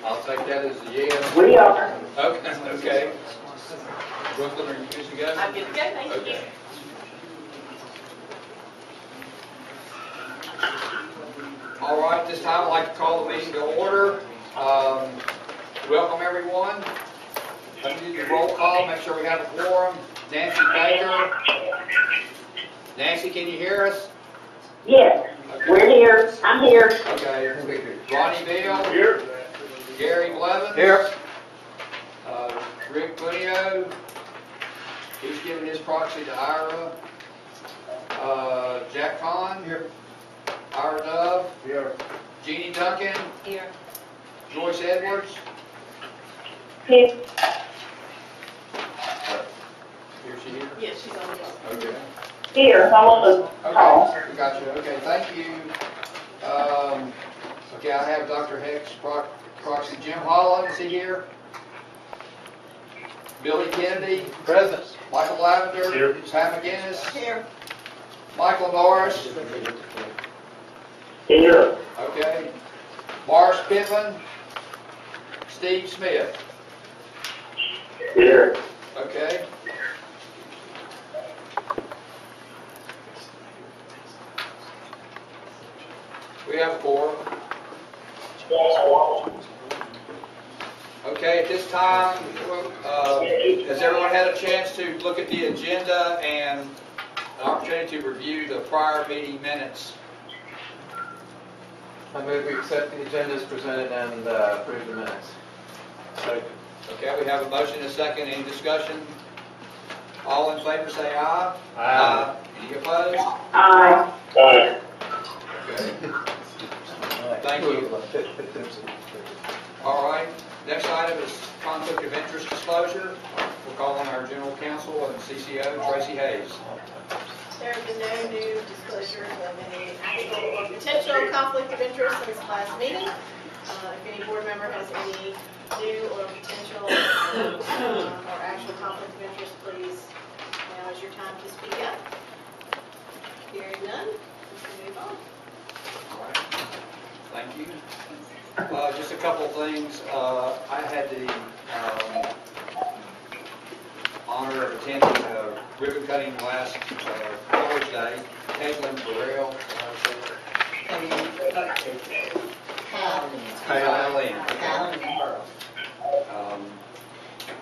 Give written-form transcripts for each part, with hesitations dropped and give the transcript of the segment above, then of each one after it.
I'll take that as a yes. We are. Okay. Brooklyn, are you good to go? I'm good to go, thank you. Okay. All right, this time I'd like to call the meeting to order. Welcome, everyone. Let me do the roll call, make sure we have a quorum. Nancy Baker. Nancy, can you hear us? Yes, Okay. we're here. I'm here. Okay. Ronnie Beal. Here. Gary Blevins. Here. Rick Bunio. He's giving his proxy to Ira. Jack Kahn. Here. Ira Dove. Here. Jeannie Duncan. Here. Joyce Edwards. Here. Here she here? Yes, she's on the list. Okay. Here, I'm on the call. Okay, we got you. Okay, thank you. Okay, I have Dr. Heck's proxy. Jim Holland, is he here? Billy Kennedy. Present. Michael Lavender. Here. Pat McGinnis. Here. Michael Norris. Here. Okay. Morris Pittman. Steve Smith. Here. Okay. We have a quorum. Okay, at this time, has everyone had a chance to look at the agenda and an opportunity to review the prior meeting minutes? I move we accept the agenda as presented and approve the minutes. Okay, we have a motion and a second. Any discussion? All in favor say aye. Aye. Any opposed? Aye. Okay. Thank you. All right. Next item is conflict of interest disclosure. We're calling our general counsel and CCO, Tracy Hayes. There have been no new disclosures of any actual or potential conflict of interest since last meeting. If any board member has any new or potential or actual conflict of interest, please, now is your time to speak up. Hearing none, we can move on. All right. Thank you. Just a couple of things. I had the honor of attending ribbon cutting last Thursday. Caitlin Burrell.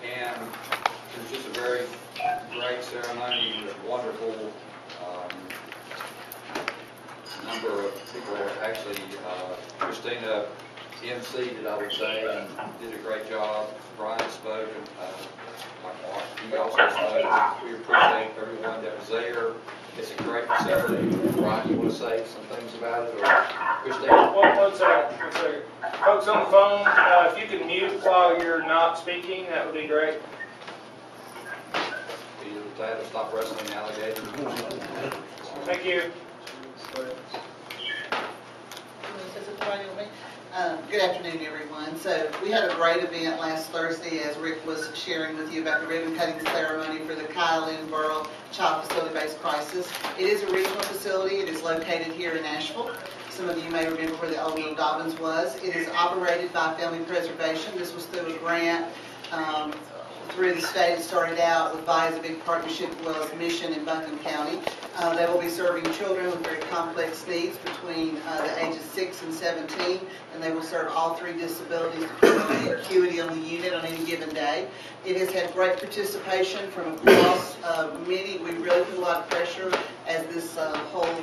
And it was just a very great ceremony with wonderful number of people. Actually, Christina emceed, I would say, and did a great job. Brian spoke, and he also spoke. We appreciate everyone that was there. It's a great facility. Brian, you want to say some things about it, or Christina? One second. Folks on the phone, if you can mute while you're not speaking, that would be great. Either that or stop wrestling alligators. Thank you. Good afternoon, everyone. So we had a great event last Thursday, as Rick was sharing with you about the ribbon cutting ceremony for the Kylin Borough Child Facility-Based Crisis. It is a regional facility. It is located here in Nashville. Some of you may remember where the old little Dobbins was. It is operated by Family Preservation. This was through a grant through the state. It started out with Vaya as a big partnership as well as Mission in Buncombe County. They will be serving children with very complex needs between the ages 6 and 17, and they will serve all 3 disabilities depending on the acuity on the unit on any given day. It has had great participation from across many. We really put a lot of pressure as this whole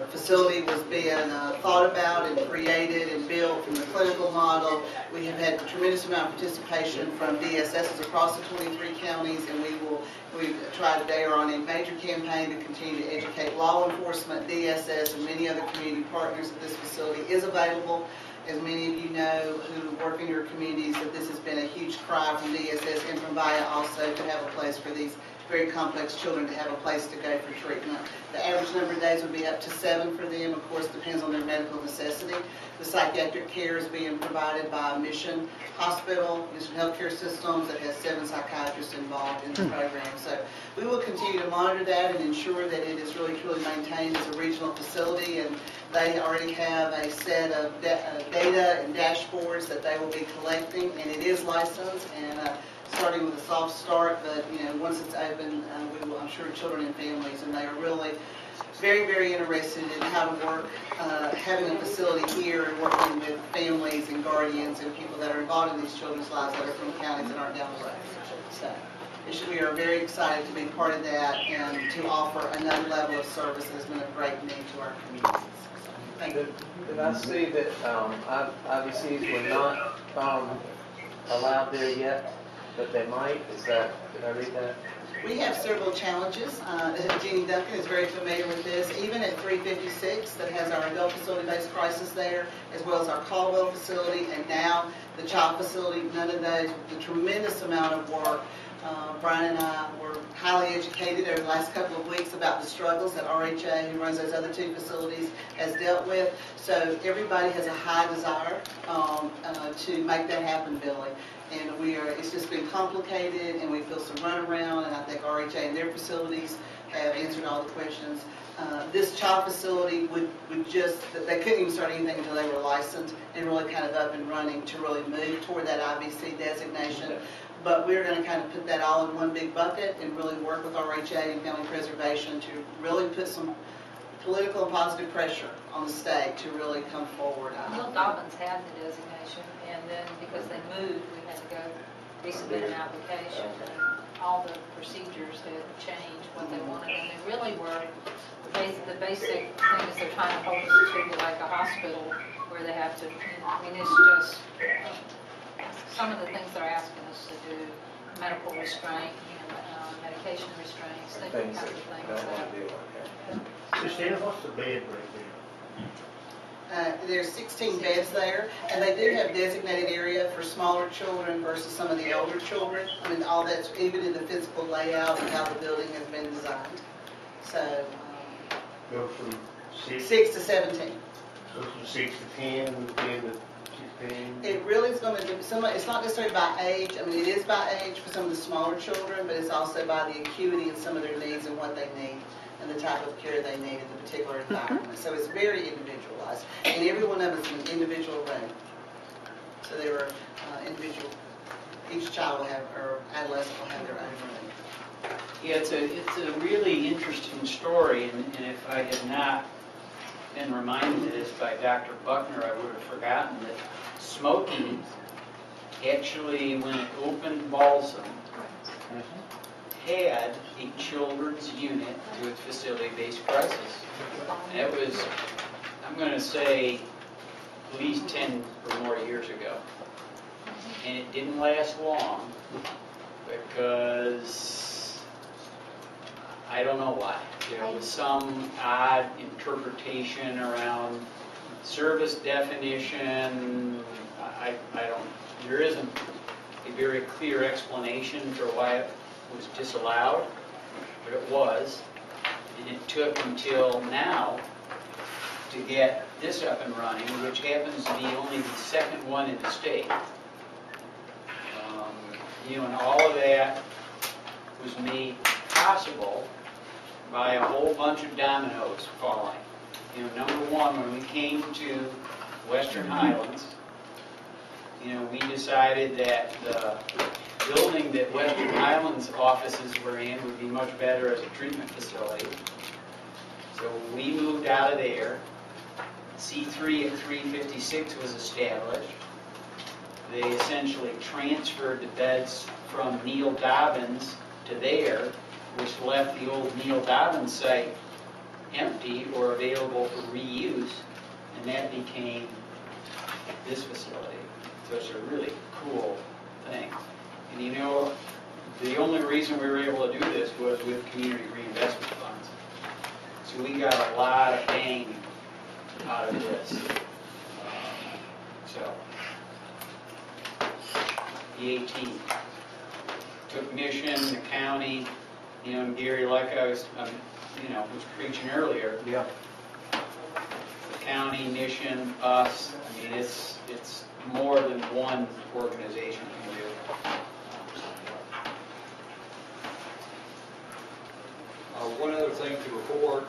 facility was being thought about and created and built from the clinical model. We have had a tremendous amount of participation from DSSs across the 23 counties, and we've tried today are on a major campaign to continue to educate law enforcement, DSS, and many other community partners that this facility is available. As many of you know who work in your communities, that this has been a huge cry from DSS and from Vaya also to have a place for these very complex children to have a place to go for treatment. The average number of days would be up to 7 for them, of course, depends on their medical necessity. The psychiatric care is being provided by Mission Hospital, Mission Healthcare Systems, that has 7 psychiatrists involved in the program. So we will continue to monitor that and ensure that it is really truly maintained as a regional facility, and they already have a set of data and dashboards that they will be collecting, and it is licensed and starting with a soft start, but once it's open, we will, I'm sure, children and families, and they are really very, very interested in how to work, having a facility here and working with families and guardians and people that are involved in these children's lives that are from counties that aren't down the road. So we are very excited to be part of that and to offer another level of service that has been a great need to our communities. So, thank you. Did I see that IVCs were not allowed there yet, but they might? Did I read that? We have several challenges. Jeannie Duncan is very familiar with this. Even at 356, that has our adult facility-based crisis there, as well as our Caldwell facility, and now the child facility, none of those, the tremendous amount of work. Brian and I were highly educated over the last couple of weeks about the struggles that RHA, who runs those other 2 facilities, has dealt with. So everybody has a high desire to make that happen, Billy. And it's just been complicated, and we feel some runaround, and I think RHA and their facilities have answered all the questions. This child facility they couldn't even start anything until they were licensed and really kind of up and running to really move toward that IVC designation. But we're going to kind of put that all in one big bucket and really work with RHA and Family Preservation to really put some political and positive pressure on the state to really come forward. Well, Dobbins had the designation, and then because they moved, we had to go resubmit an application, and all the procedures had changed what they wanted, and they really were, the basic thing is they're trying to hold us to like a hospital where they have to, I mean, it's just some of the things they're asking us to do, medical restraint and medication restraints, different kinds of things. Don't want to do like that. Christina, what's the bed rate there? There's 16 beds there, and they do have designated area for smaller children versus some of the older children. I mean, all that's even in the physical layout and how the building has been designed. So, Go from 6 to 17. So from 6 to 10, 10 to 16? It really is going to do, it's not necessarily by age. I mean, it is by age for some of the smaller children, but it's also by the acuity and some of their needs and what they need and the type of care they need in the particular environment. So it's very individualized. And every one of us is an individual room. So there are individual, each child will have, or adolescent will have their own room. Yeah, it's a really interesting story, and if I had not been reminded of this by Dr. Buckner, I would have forgotten that smoking actually, when it opened Balsam, had a children's unit with facility-based crisis. And it was, I'm going to say, at least 10 or more years ago. And it didn't last long because I don't know why. There was some odd interpretation around service definition. I don't, there isn't a very clear explanation for why it was disallowed, but it was. And it took until now to get this up and running, which happens to be only the second one in the state. And all of that was made possible by a whole bunch of dominoes falling. Number one, when we came to Western Highlands, we decided that the building that Western Highlands offices were in would be much better as a treatment facility. So we moved out of there. C3 at 356 was established. They essentially transferred the beds from Neil Dobbins to there, which left the old Neil Dobbins site empty or available for reuse, and that became this facility. So it's a really cool thing. And the only reason we were able to do this was with community reinvestment funds. So we got a lot of bang out of this. So the AT took Mission, the county, You know, and Gary, like I was, was preaching earlier, Yeah. the county, Mission, us, I mean, it's more than one organization can do. One other thing to report,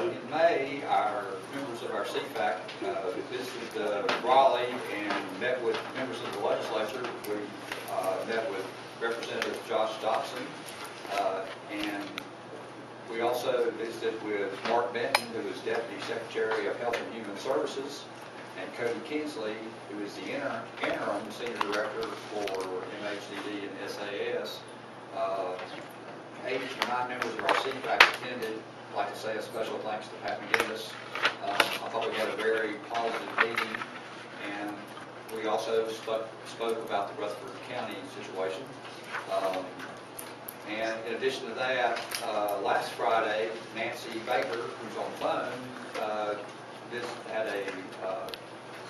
in May, our members of our CFAC visited Raleigh and met with members of the legislature. We met with Representative Josh Dobson, and we also visited with Mark Benton, who is Deputy Secretary of Health and Human Services, and Cody Kinsley, who is the interim Senior Director for MHCD and SAS. 8 or 9 members of our CFAC attended. I'd like to say a special thanks to Pat McGinnis. I thought we had a very positive meeting, and we also spoke about the Rutherford County situation. And in addition to that, last Friday, Nancy Baker, who's on the phone, had a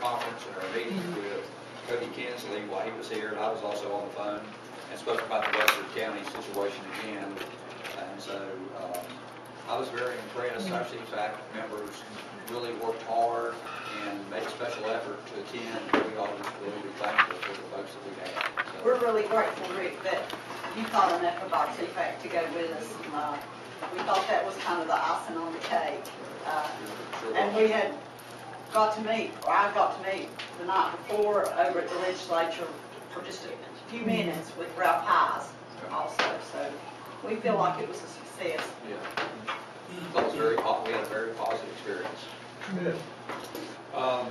conference or a meeting with Cody Kinsley while he was here, and I was also on the phone, and spoke about the Rutherford County situation again. And so I was very impressed. Our CFAC members really worked hard and made a special effort to attend. We all just really be thankful for the folks that we had. So, We're really grateful, Rick, that you thought enough about CFAC to go with us. We thought that was kind of the icing on the cake. And we had got to meet, or I got to meet the night before over at the legislature for just a few minutes with Ralph Hayes also. So we feel like it was a success. yeah. That was we had a very positive experience. Good. I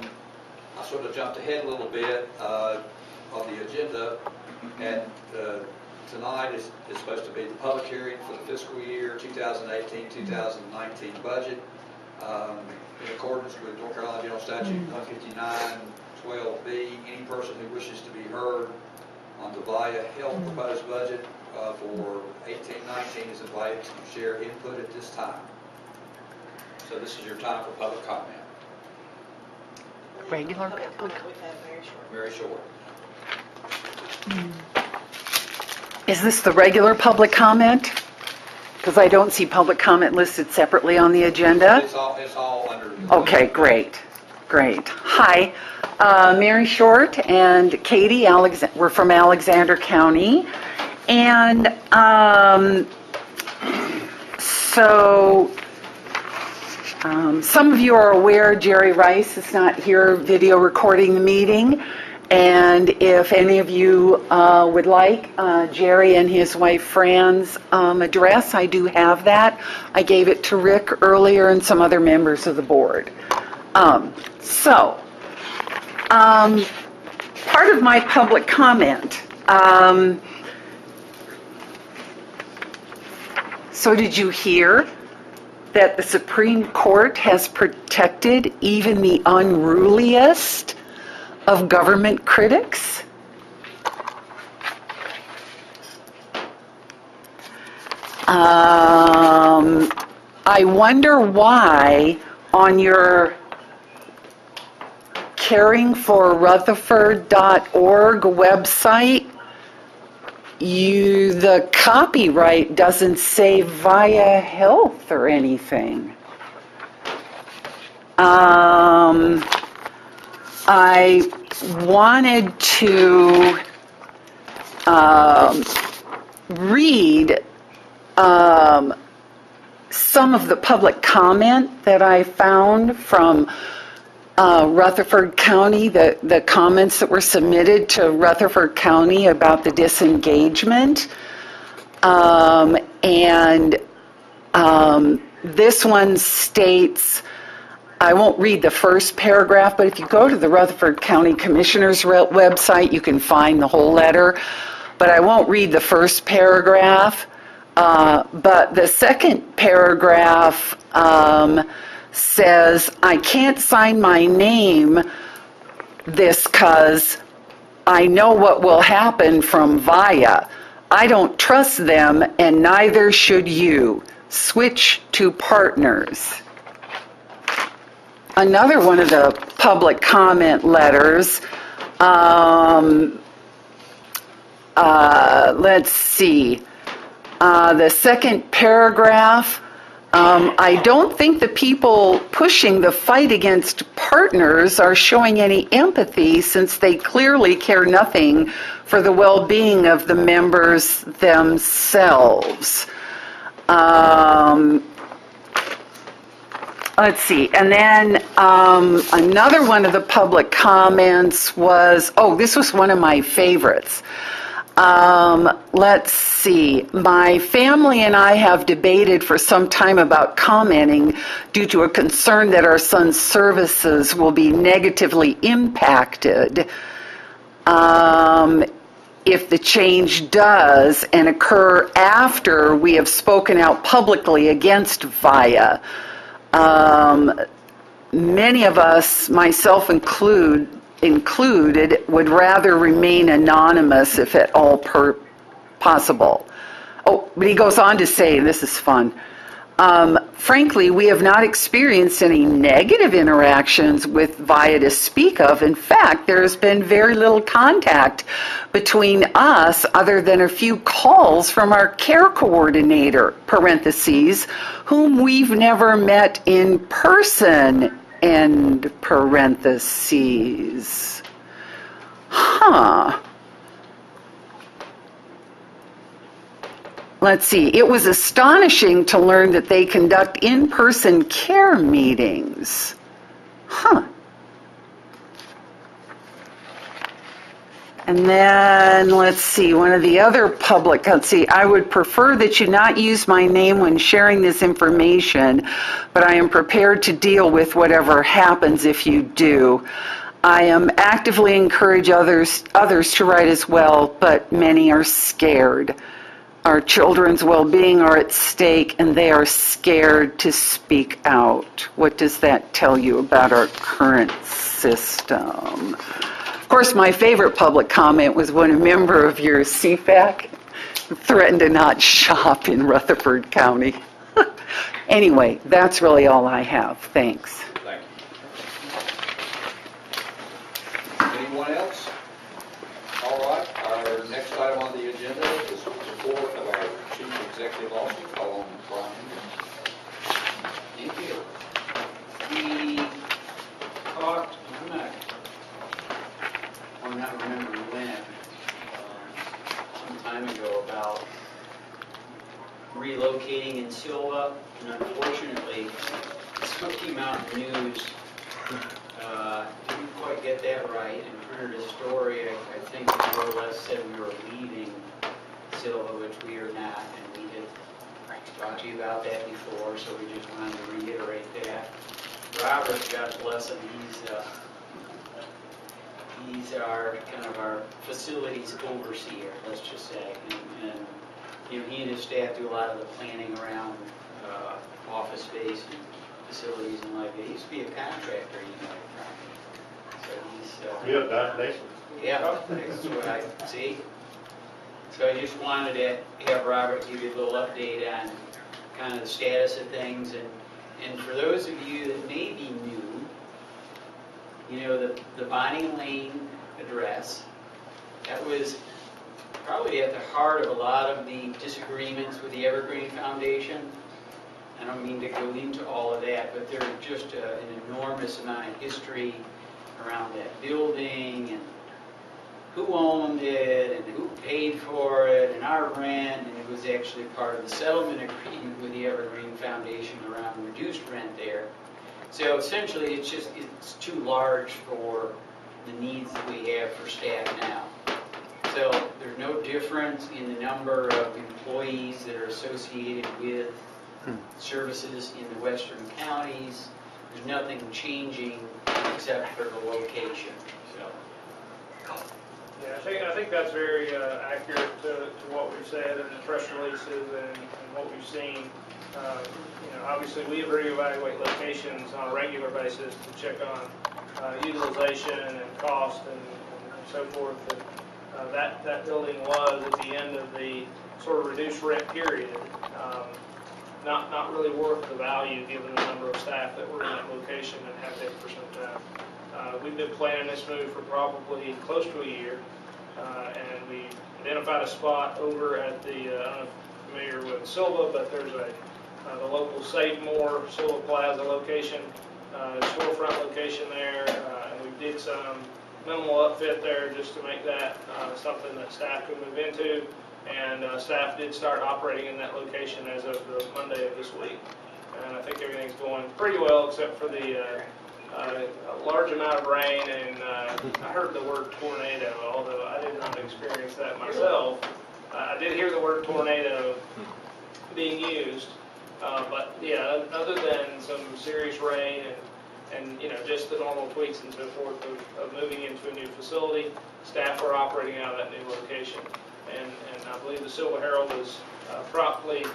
sort of jumped ahead a little bit of the agenda, and tonight is supposed to be the public hearing for the fiscal year 2018-2019 budget. In accordance with North Carolina General Statute 159-12B, any person who wishes to be heard on the Vaya Health proposed budget for 18-19 is invited to share input at this time. So this is your time for public comment. Regular public comment, we've had very short. Very short. Is this the regular public comment? Because I don't see public comment listed separately on the agenda. It's all under. Okay, great. Hi, Mary Short and Katie, we're from Alexander County. And some of you are aware Jerry Rice is not here video recording the meeting. And if any of you would like Jerry and his wife Fran's address, I do have that. I gave it to Rick earlier and some other members of the board. Part of my public comment. So did you hear that the Supreme Court has protected even the unruliest of government critics? I wonder why on your caringforrutherford.org website the copyright doesn't say Vaya Health or anything. I wanted to read some of the public comment that I found from Rutherford County, the comments that were submitted to Rutherford County about the disengagement. This one states, I won't read the first paragraph, but if you go to the Rutherford County Commissioner's website, you can find the whole letter. But I won't read the first paragraph. But the second paragraph says, I can't sign my name this because I know what will happen from Vaya. I don't trust them and neither should you. Switch to partners. Another one of the public comment letters, let's see. The second paragraph, I don't think the people pushing the fight against partners are showing any empathy since they clearly care nothing for the well-being of the members themselves. Let's see, and then another one of the public comments was, oh, this was one of my favorites. Let's see, my family and I have debated for some time about commenting due to a concern that our son's services will be negatively impacted if the change does and occur after we have spoken out publicly against Vaya. Many of us, myself included, would rather remain anonymous if at all possible. Oh, but he goes on to say, this is fun. Frankly, we have not experienced any negative interactions with Vaya to speak of. In fact, there has been very little contact between us other than a few calls from our care coordinator, parentheses, whom we've never met in person, end parentheses. Huh. Let's see, it was astonishing to learn that they conduct in-person care meetings. Huh. And then, let's see, one of the other public, let's see, I would prefer that you not use my name when sharing this information, but I am prepared to deal with whatever happens if you do. I am actively encourage others to write as well, but many are scared. Our children's well-being are at stake, and they are scared to speak out. What does that tell you about our current system? Of course, my favorite public comment was when a member of your CFAC threatened to not shop in Rutherford County. Anyway, that's really all I have. Thanks. Thank you. Anyone else? All right, our next item on the agenda is the report of our Chief Executive Officer, Colin Brian. Thank you. We talked, I'm not remembering when, some time ago about relocating in Silva, and unfortunately, Smoky Mountain News didn't quite get that right and printed a story, I think more or less said we were leaving Silva, which we are not, and we had talked to you about that before, so we just wanted to reiterate that. Robert, God bless him, he's our kind of our facilities overseer, let's just say, and you know, he and his staff do a lot of the planning around office space and facilities and like that. He used to be a contractor, you know. So he's yeah, that's what I see. So I just wanted to have Robert give you a little update on kind of the status of things, and for those of you that may be new, you know, the Bonnie Lane address, that was probably at the heart of a lot of the disagreements with the Evergreen Foundation. I don't mean to go into all of that, but there's just an enormous amount of history around that building and who owned it and who paid for it and our rent, and it was actually part of the settlement agreement with the Evergreen Foundation around reduced rent there. So essentially it's too large for the needs that we have for staff now. So there's no difference in the number of employees that are associated with services in the western counties. There's nothing changing except for the location. So. Yeah, I think that's very accurate to what we've said in the press releases and what we've seen. You know, obviously we reevaluate locations on a regular basis to check on utilization and cost and so forth. And, that building was at the end of the sort of reduced rent period. Not really worth the value given the number of staff that were in that location and have been for some time. We've been planning this move for probably close to a year, and we identified a spot over at the, I don't know if familiar with Silva, but there's the local Save More Silva Plaza location, storefront location there, and we did some minimal upfit there just to make that something that staff could move into. And staff did start operating in that location as of the Monday of this week. And I think everything's going pretty well except for the large amount of rain, and I heard the word tornado, although I did not experience that myself. I did hear the word tornado being used, but yeah, other than some serious rain and just the normal tweaks and so forth of moving into a new facility, staff are operating out of that new location. And I believe the Silva Herald was promptly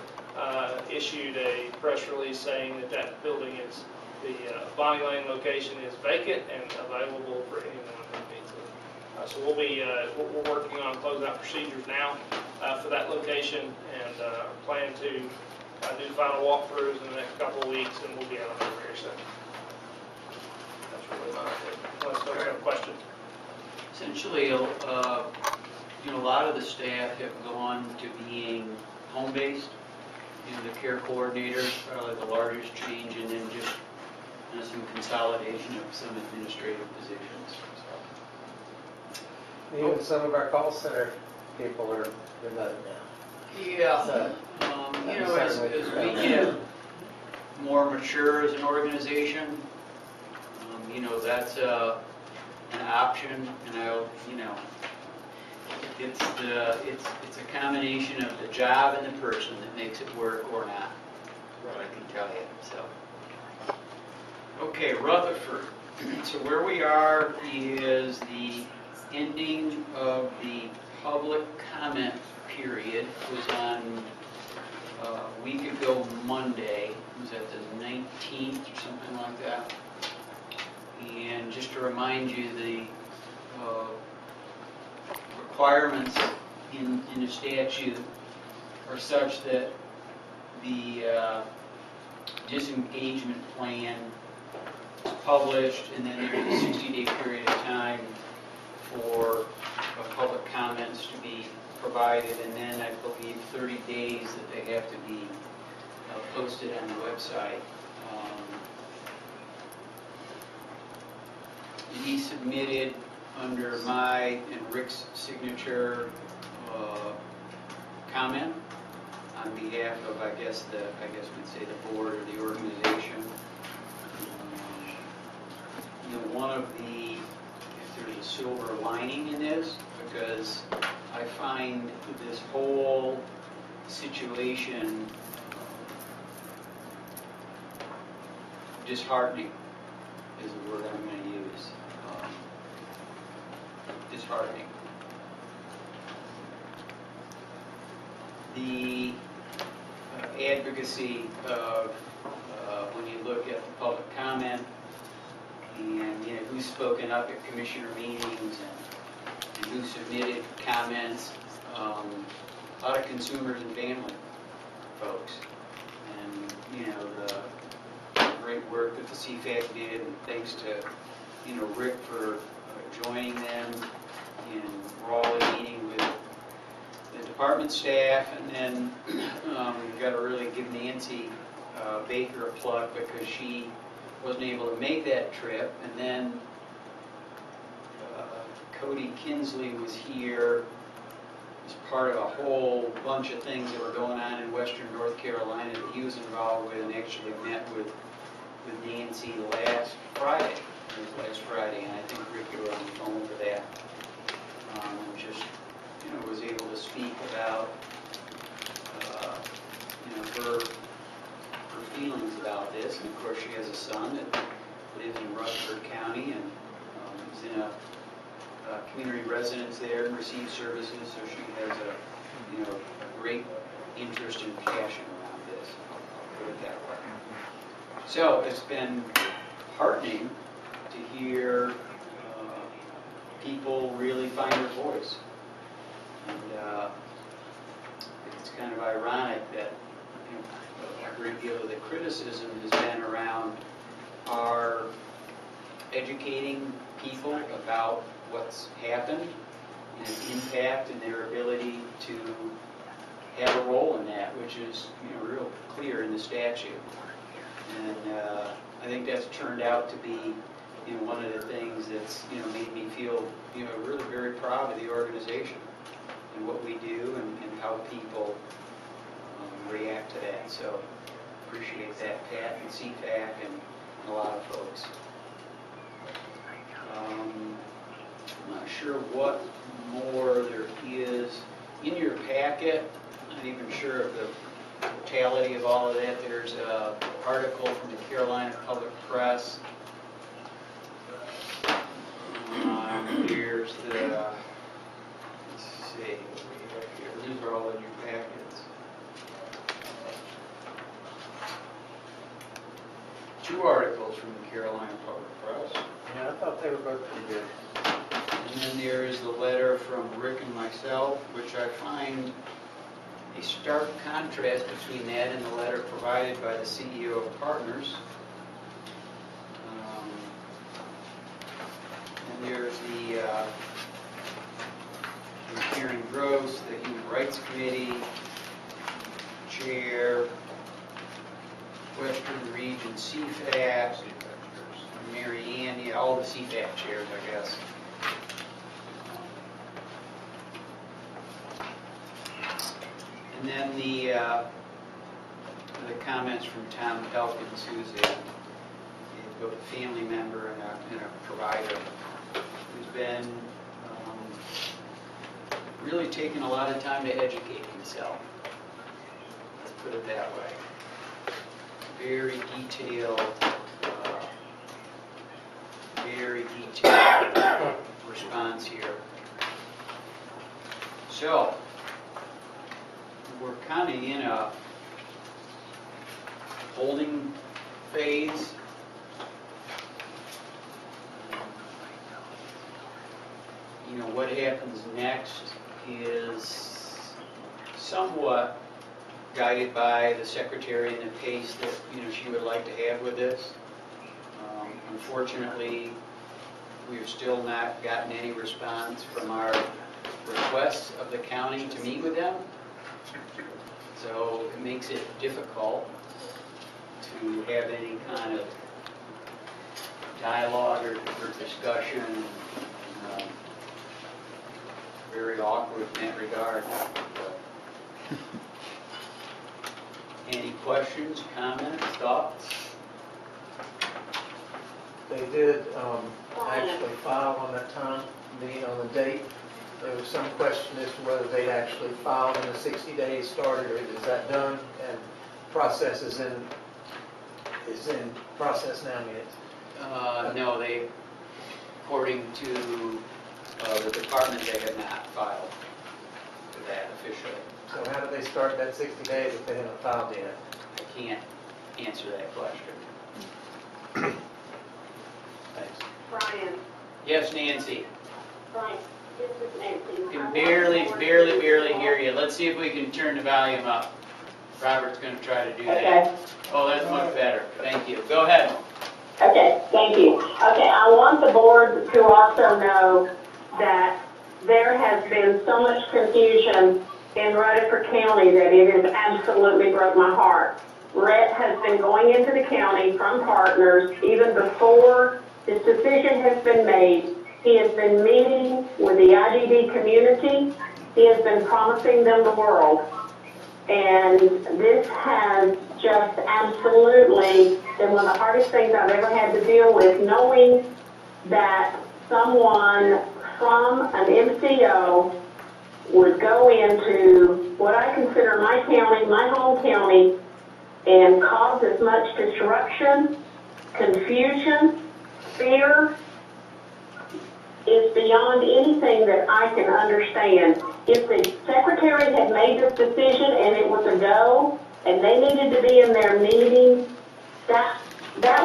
issued a press release saying that building is, the Bonnie Lane location is vacant and available for anyone who needs it. So we're working on closeout procedures now for that location, and plan to do final walkthroughs in the next couple of weeks, and we'll be out of there very soon. That's really my update. Unless folks have questions. Essentially, a lot of the staff have gone to being home-based. The care coordinator is probably the largest change, and then just some consolidation of some administrative positions. Even some of our call center people are remote now. Yeah. So, as we get more mature as an organization, that's an option, and it's a combination of the job and the person that makes it work or not. I can tell you. So, okay, Rutherford. So where we are is the ending of the public comment period. Was on a week ago Monday. It was at the 19th or something like that. And just to remind you, the requirements in the statute are such that the disengagement plan is published, and then there's a 60-day period of time for public comments to be provided, and then I believe 30 days that they have to be posted on the website. He submitted under my and Rick's signature comment on behalf of, I guess we'd say the board or the organization. One of the, if there's a silver lining in this, because I find this whole situation disheartening is the word I'm going to use. Disheartening. The advocacy of when you look at the public comment and who's spoken up at commissioner meetings and who submitted comments, a lot of consumers and family folks, and the great work that the CFAC did, and thanks to Rick for joining them in Raleigh, meeting with the department staff, and then we've got to really give Nancy Baker a plug because she wasn't able to make that trip, and then Cody Kinsley was here as part of a whole bunch of things that were going on in Western North Carolina that he was involved with, and actually met with Nancy last Friday. It was last Friday, and I think Rick, you were on the phone for that. And just, was able to speak about, her feelings about this. And of course, she has a son that lives in Rutherford County and is in a community residence there and receives services. So she has a great interest and passion around this. I'll put it that way. So it's been heartening to hear people really find their voice. And it's kind of ironic that a great deal of the criticism has been around our educating people about what's happened and its impact and their ability to have a role in that, which is, real clear in the statute. And I think that's turned out to be, one of the things that's, made me feel, really very proud of the organization and what we do and how people react to that. So appreciate that, Pat and CFAC and a lot of folks. I'm not sure what more there is in your packet. I'm not even sure of the totality of all of that. There's an article from the Carolina Public Press. Here's the, let's see, what we have here. These are all in your packets. 2 articles from the Carolina Public Press. Yeah, I thought they were both pretty good. And then there is the letter from Rick and myself, which I find a stark contrast between that and the letter provided by the CEO of Partners. And there's the Karen Gross, the Human Rights Committee Chair, Western Region CFAC, Mary Ann, all the CFAC chairs, I guess. And then the comments from Tom Elkins, who's both a family member and a provider, who's been really taking a lot of time to educate himself. Let's put it that way. Very detailed response here. So, we're kind of in a holding phase. What happens next is somewhat guided by the secretary and the pace that she would like to have with this. Unfortunately, we've still not gotten any response from our requests of the county to meet with them. So it makes it difficult to have any kind of dialogue or discussion. Very awkward in that regard. Any questions, comments, thoughts? They did actually file on that time, on the date. There was some question as to whether they'd actually filed and the 60 days started, or is that done? And process is in process now, No, they, according to the department, they have not filed for that officially. So how do they start that 60 days if they haven't filed yet? I can't answer that question. Thanks. Brian, Yes, Nancy? Brian, this is Nancy. Can barely hear you. Let's see if we can turn the volume up. Robert's going to try to do that. Okay. Oh, that's much better. Thank you. Go ahead. Okay, thank you. Okay, I want the board to also know that there has been so much confusion in Rutherford County that it has absolutely broke my heart. Rhett has been going into the county from Partners even before this decision has been made. He has been meeting with the IDD community. He has been promising them the world. And this has just absolutely been one of the hardest things I've ever had to deal with, knowing that someone from an MCO would go into what I consider my county, my home county, and cause as much disruption, confusion, fear, is beyond anything that I can understand. If the secretary had made this decision and it was a go, and they needed to be in their meeting, that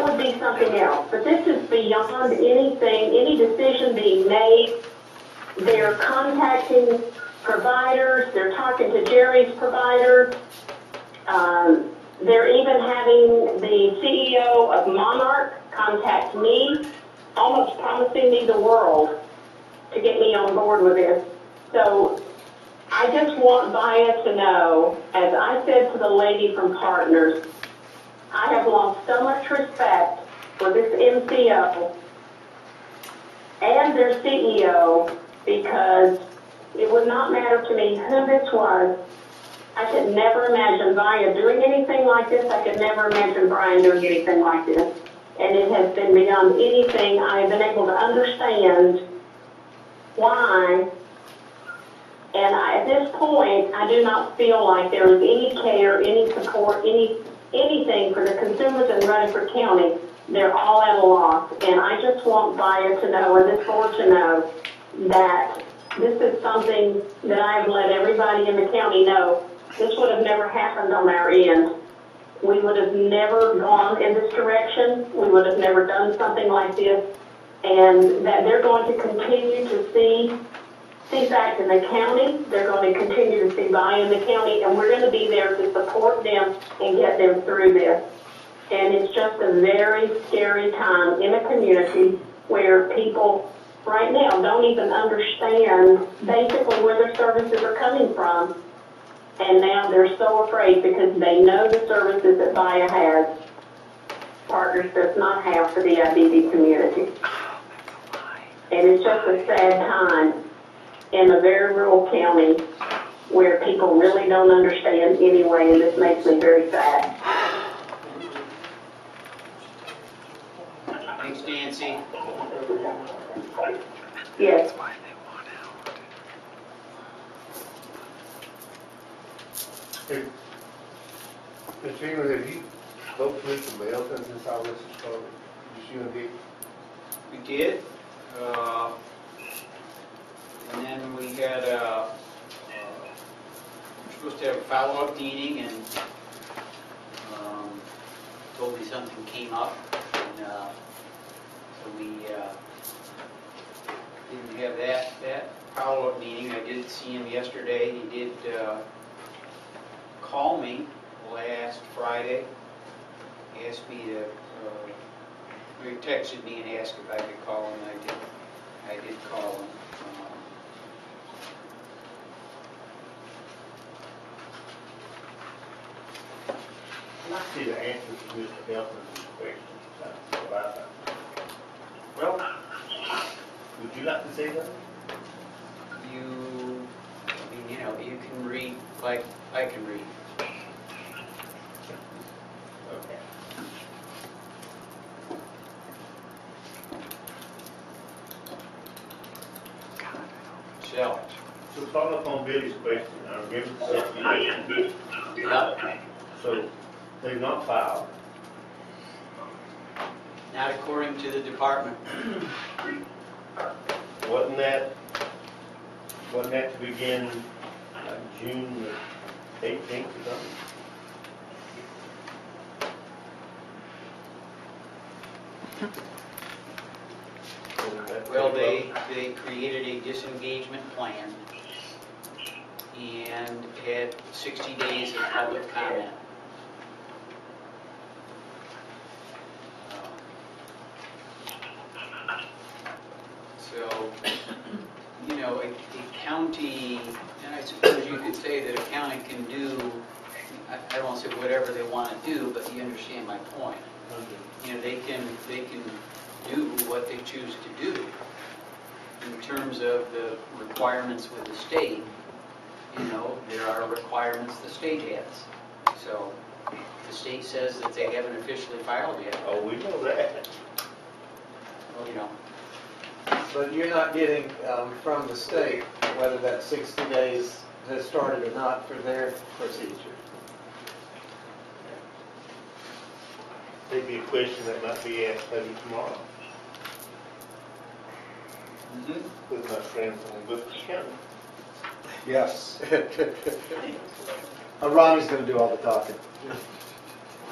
would be something else. But this is beyond anything, any decision being made. They're contacting providers, they're talking to Jerry's providers, they're even having the CEO of Monarch contact me, almost promising me the world to get me on board with this. So I just want Vaya to know, as I said to the lady from Partners, I have lost so much respect for this MCO and their CEO because it would not matter to me who this was. I could never imagine Vaya doing anything like this. I could never imagine Brian doing anything like this. And it has been beyond anything I have been able to understand why. And at this point, I do not feel like there is any care, any support, anything for the consumers in Rutherford County. They're all at a loss. And I just want Vaya to know, and this board to know, that this is something that I have let everybody in the county know. This would have never happened on our end. We would have never gone in this direction. We would have never done something like this. And that they're going to continue to see CFAC in the county. They're going to continue to see Vaya in the county. And we're going to be there to support them and get them through this. And it's just a very scary time in a community where people right now don't even understand basically where their services are coming from. And now they're so afraid because they know the services that Vaya has, Partners does not have for the IBD community. And it's just a sad time in a very rural county where people really don't understand anyway, and this makes me very sad. Thanks, Nancy. Yes. Hey, Mr. Ingram, have you spoke to Mr. Melton since all this started? Just you and Dick? We did. And then we had we're supposed to have a follow-up meeting, and told me something came up, and so we didn't have that follow-up meeting. I did see him yesterday. He did call me last Friday, asked me to, he texted me and asked if I could call him, and I did call him. I'd like to see the answers to Mr. Melton's questions. That's what I think. Well, Would you like to say that? you can read like I can read. Okay. So, So follow up on Billy's question, I remember the 60 days. yeah, So they've not filed. not according to the department. Wasn't that to begin June the 18th or something? Well, they created a disengagement plan and had 60 days of public comment. So, a county, and I suppose you could say that a county can do, I don't want to say whatever they want to do, but you understand my point. They can do what they choose to do. In terms of the requirements with the state, there are requirements the state has. So, the state says that they haven't officially filed yet. Oh, we know that. But you're not getting from the state whether that 60 days has started or not for their procedure. Maybe a question that might be asked maybe tomorrow with my friends from Rutherford County. Yes. Ronnie's going to do all the talking.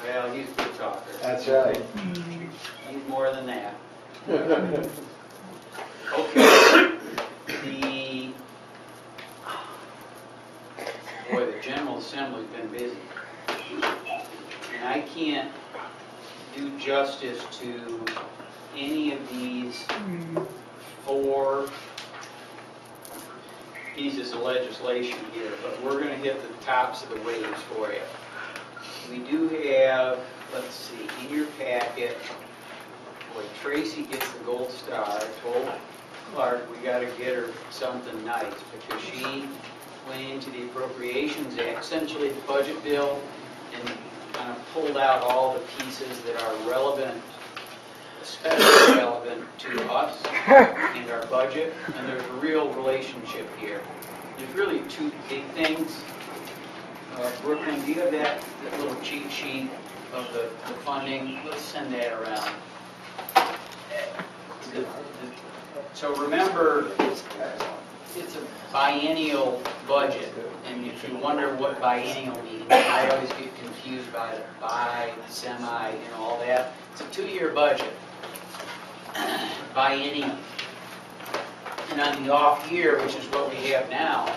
Well, he's a good talker. That's right. He's more than that. Okay. The General Assembly's been busy. And I can't do justice to any of these 4 pieces of legislation here, but we're gonna hit the tops of the waves for you. We do have, let's see, in your packet, boy, Tracy gets the gold star. I told Clark we gotta get her something nice because she went into the Appropriations Act, essentially the budget bill, and kind of pulled out all the pieces that are relevant, especially relevant to us and our budget, and there's a real relationship here. There's really two big things. Brooklyn, do you have that little cheat sheet of the funding? Let's send that around. So remember, it's a biennial budget, and if you wonder what biennial means, I always get confused by the bi, semi, and all that. It's a 2-year budget, biennial. And on the off year, which is what we have now,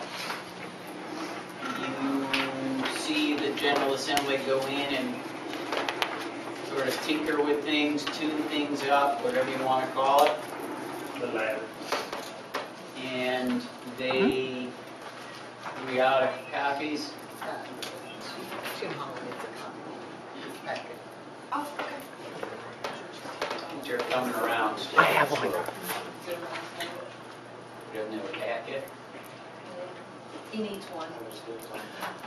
you see the General Assembly go in and sort of tinker with things, tune things up, whatever you want to call it. The ladder. And they, we out of copies? They're coming around. I have one. Doesn't have a packet? He needs one.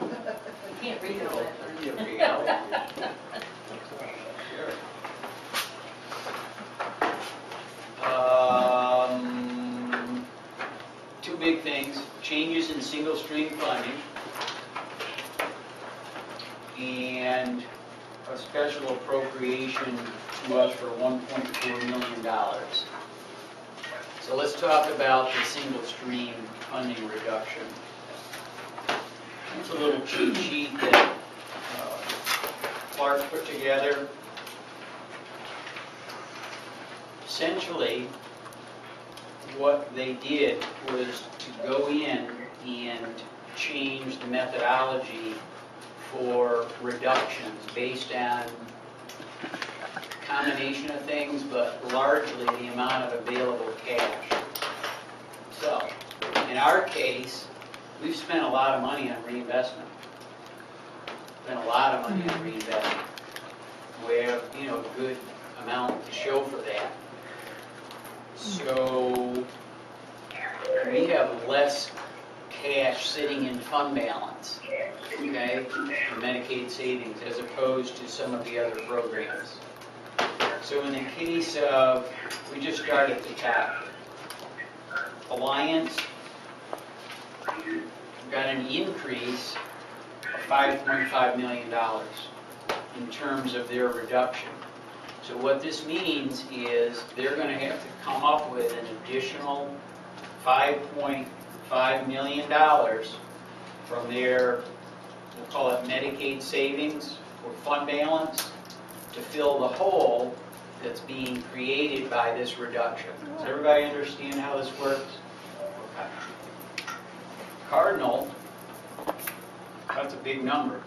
You can't read it all that. There we go. Two big things, changes in single stream funding and a special appropriation to us for $1.4 million. So let's talk about the single stream funding reduction. It's a little cheat sheet that Clark put together. Essentially, what they did was to go in and change the methodology for reductions based on a combination of things, but largely the amount of available cash. So, in our case, we've spent a lot of money on reinvestment. Spent a lot of money on reinvestment. We have, a good amount to show for that. So we have less cash sitting in fund balance, okay, for Medicaid savings as opposed to some of the other programs. So in the case of, we just start at the top. Alliance got an increase of $5.5 million in terms of their reduction. So what this means is they're going to have to come up with an additional $5.5 million from their, we'll call it Medicaid savings or fund balance, to fill the hole that's being created by this reduction. Does everybody understand how this works? Okay. Cardinal, that's a big number.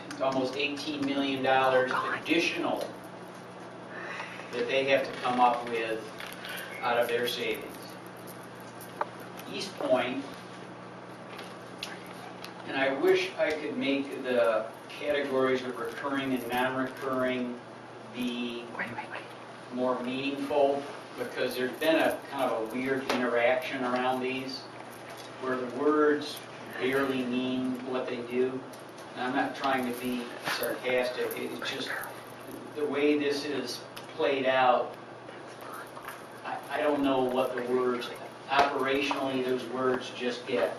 It's almost $18 million additional that they have to come up with out of their savings. East Point, and I wish I could make the categories of recurring and non-recurring be more meaningful, because there's been a kind of a weird interaction around these where the words barely mean what they do. And I'm not trying to be sarcastic, it's just the way this is played out. I don't know what the words, operationally those words just get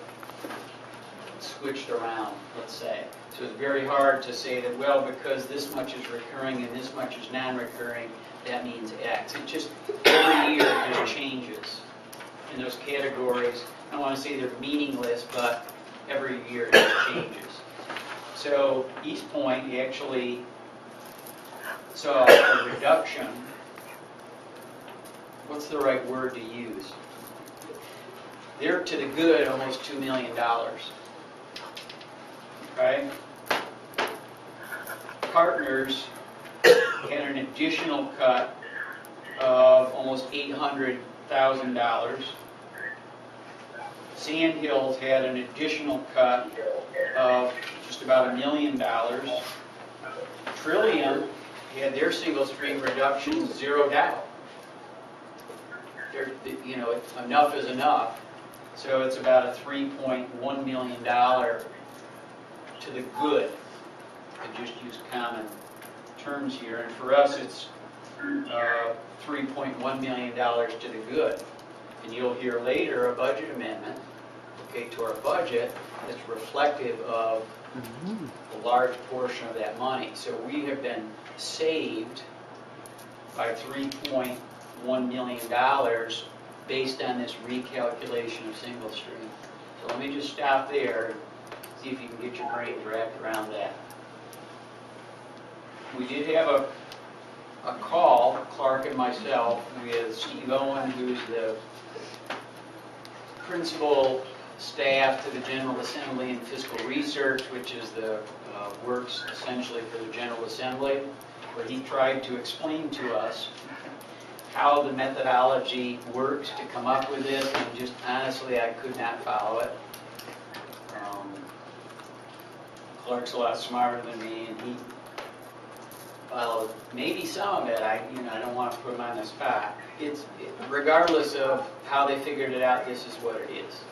switched around, let's say. So it's very hard to say that, well, because this much is recurring and this much is non-recurring, that means X. It just, every year there's changes in those categories. I don't want to say they're meaningless, but every year it changes. So East Point actually saw a reduction. What's the right word to use? They're to the good almost $2 million. Right? Partners had an additional cut of almost $800,000. Sand Hills had an additional cut of just about $1 million. Trillium had their single stream reduction zeroed out. You know, enough is enough. So it's about a $3.1 million to the good. I just use common terms here. And for us, it's $3.1 million to the good. And you'll hear later a budget amendment, okay, to our budget that's reflective of a large portion of that money. So we have been saved by $3.1 million based on this recalculation of single stream. So let me just stop there and see if you can get your brain wrapped around that. We did have a call, Clark and myself, with Steve Owen, who's the principal staff to the General Assembly in Fiscal Research, which is the works essentially for the General Assembly, where he tried to explain to us how the methodology works to come up with this, and just honestly, I could not follow it. Clark's a lot smarter than me, and he followed maybe some of it. I don't want to put him on the spot. Regardless of how they figured it out, this is what it is.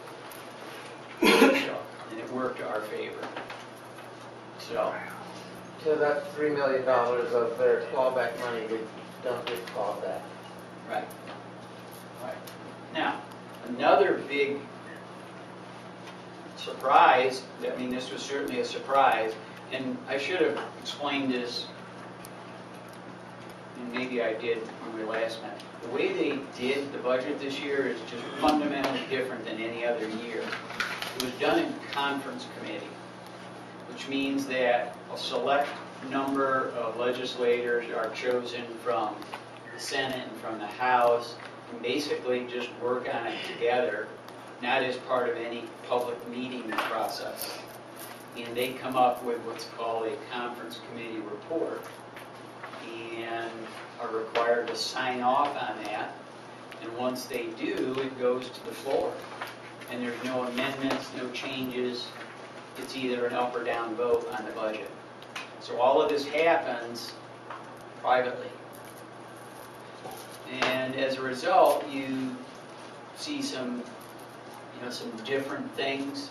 So, and it worked to our favor. So that $3 million of their clawback money, we don't get clawed back. Right. Right. Now, another big surprise, I mean, this was certainly a surprise, and I should have explained this, and maybe I did when we last met. The way they did the budget this year is just fundamentally different than any other year. It was done in conference committee, which means that a select number of legislators are chosen from the Senate and from the House, and basically just work on it together, not as part of any public meeting process. And they come up with what's called a conference committee report, and are required to sign off on that. And once they do, it goes to the floor. And there's no amendments, no changes. It's either an up or down vote on the budget. So all of this happens privately. And as a result, you see some different things.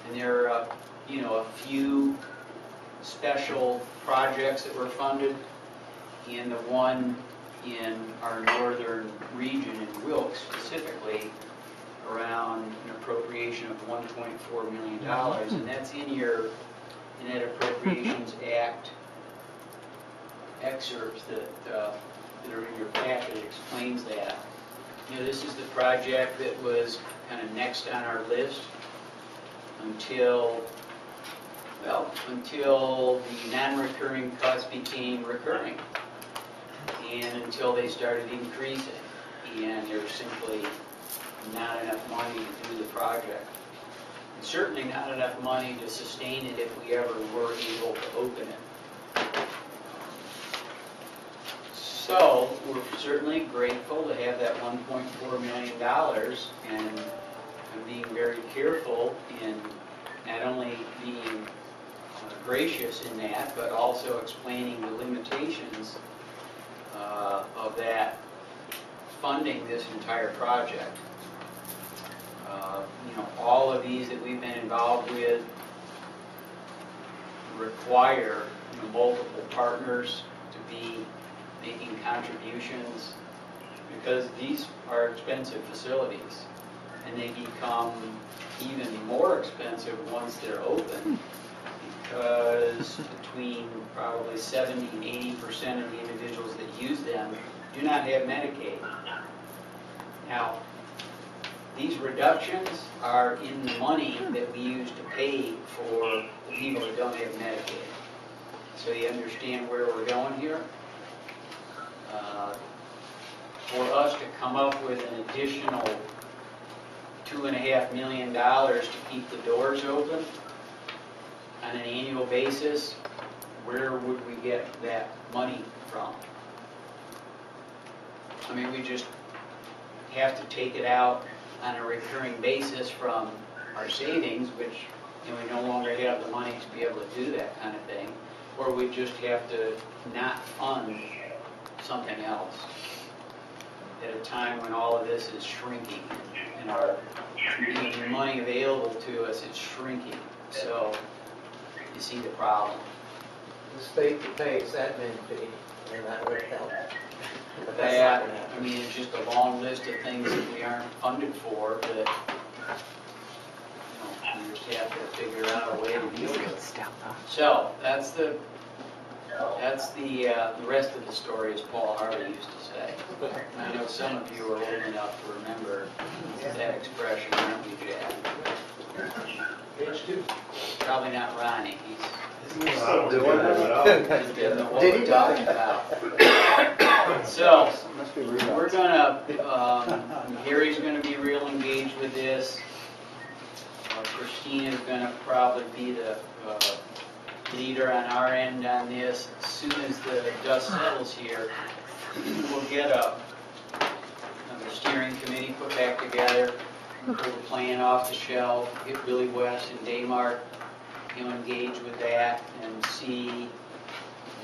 And there are, a few special projects that were funded. And the one in our northern region, in Wilkes specifically, around an appropriation of $1.4 million, and that's in that Appropriations Act excerpts that are in your packet. It explains that. This is the project that was kind of next on our list until the non-recurring cuts became recurring, and until they started increasing, and there's simply not enough money to do the project. And certainly not enough money to sustain it if we ever were able to open it. So we're certainly grateful to have that $1.4 million, and I'm being very careful in not only being gracious in that, but also explaining the limitations of that funding this entire project. All of these that we've been involved with require multiple partners to be making contributions, because these are expensive facilities, and they become even more expensive once they're open, because between probably 70 and 80% of the individuals that use them do not have Medicaid. Now, these reductions are in the money that we use to pay for the people that don't have Medicaid. So you understand where we're going here? For us to come up with an additional $2.5 million to keep the doors open on an annual basis, where would we get that money from? I mean, we just have to take it out on a recurring basis from our savings, which, you know, we no longer have the money to be able to do that kind of thing, or we just have to not fund something else at a time when all of this is shrinking and our, you know, the money available to us is shrinking. So you see the problem. The state could pay its admin fee, and that would help. But that's not That, gonna happen. I mean, it's just a long list of things that we aren't funded for that, you know, we just have to figure out a way to deal with it. So, that's the rest of the story, as Paul Harvey used to say. I know some of you are old enough to remember that expression, aren't you, Jack? Page 2. Probably not Ronnie, he's I'm doing it. He didn't know what Did we're he? talking about. So, Must be we're gonna, Gary's gonna be real engaged with this. Christina's gonna probably be the leader on our end on this. As soon as the dust settles here, we'll get a steering committee put back together, pull the plan off the shelf, get Billy West and Daymark, you know, engage with that and see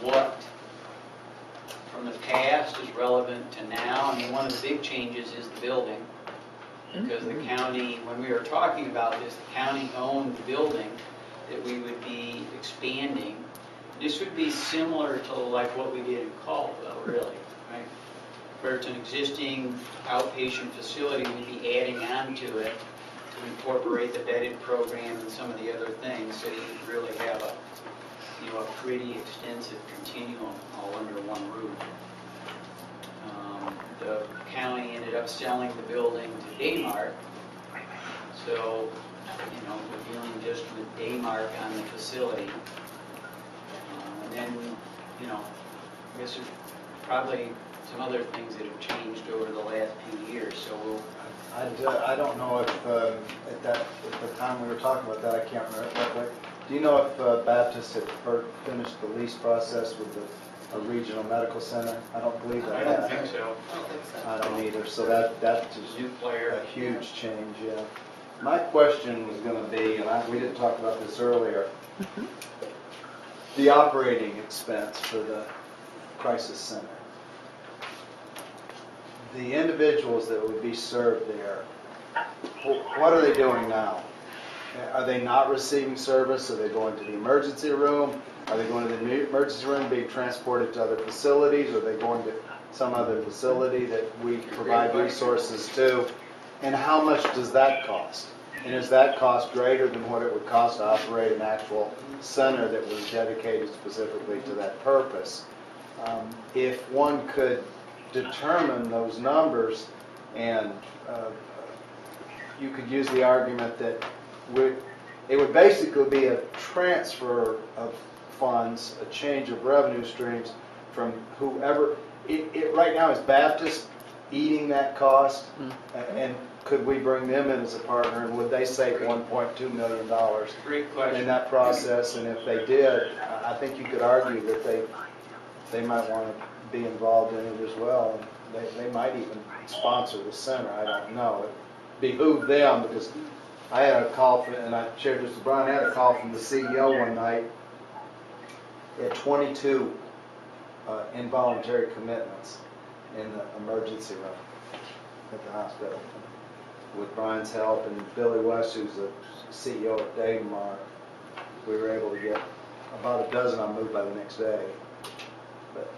what from the past is relevant to now. I mean, one of the big changes is the building, because the county, when we were talking about this, the county owned the building that we would be expanding. This would be similar to like what we did in Caldwell, really, right? Where it's an existing outpatient facility, we'd be adding on to it to incorporate the bedded program and some of the other things, so you really have a, you know, a pretty extensive continuum all under one roof. The county ended up selling the building to Daymark, so, you know, we're dealing just with Daymark on the facility. And then, you know, I guess there's probably some other things that have changed over the last few years, so we'll. I don't know if, at the time we were talking about that, I can't remember. Do you know if Baptist had finished the lease process with a regional medical center? I don't believe that. I don't think so. I don't either, so that's New player. a huge change, yeah. My question was gonna be, and we didn't talk about this earlier, the operating expense for the crisis center. The individuals that would be served there, what are they doing now? Are they not receiving service? Are they going to the emergency room? Are they going to the emergency room being transported to other facilities? Are they going to some other facility that we provide resources to? And how much does that cost? And is that cost greater than what it would cost to operate an actual center that was dedicated specifically to that purpose? If one could determine those numbers, and you could use the argument that it would basically be a transfer of funds, a change of revenue streams from whoever. It right now is Baptist eating that cost, and could we bring them in as a partner, and would they save $1.2 million Great question. in that process? And if they did, I think you could argue that they might want to be involved in it as well. They might even sponsor the center. I don't know. It behooved them, because I had a call from, and I shared this with Brian, I had a call from the CEO one night. He had 22 involuntary commitments in the emergency room at the hospital. With Brian's help and Billy West, who's the CEO at Daymark, we were able to get about a dozen on move by the next day. But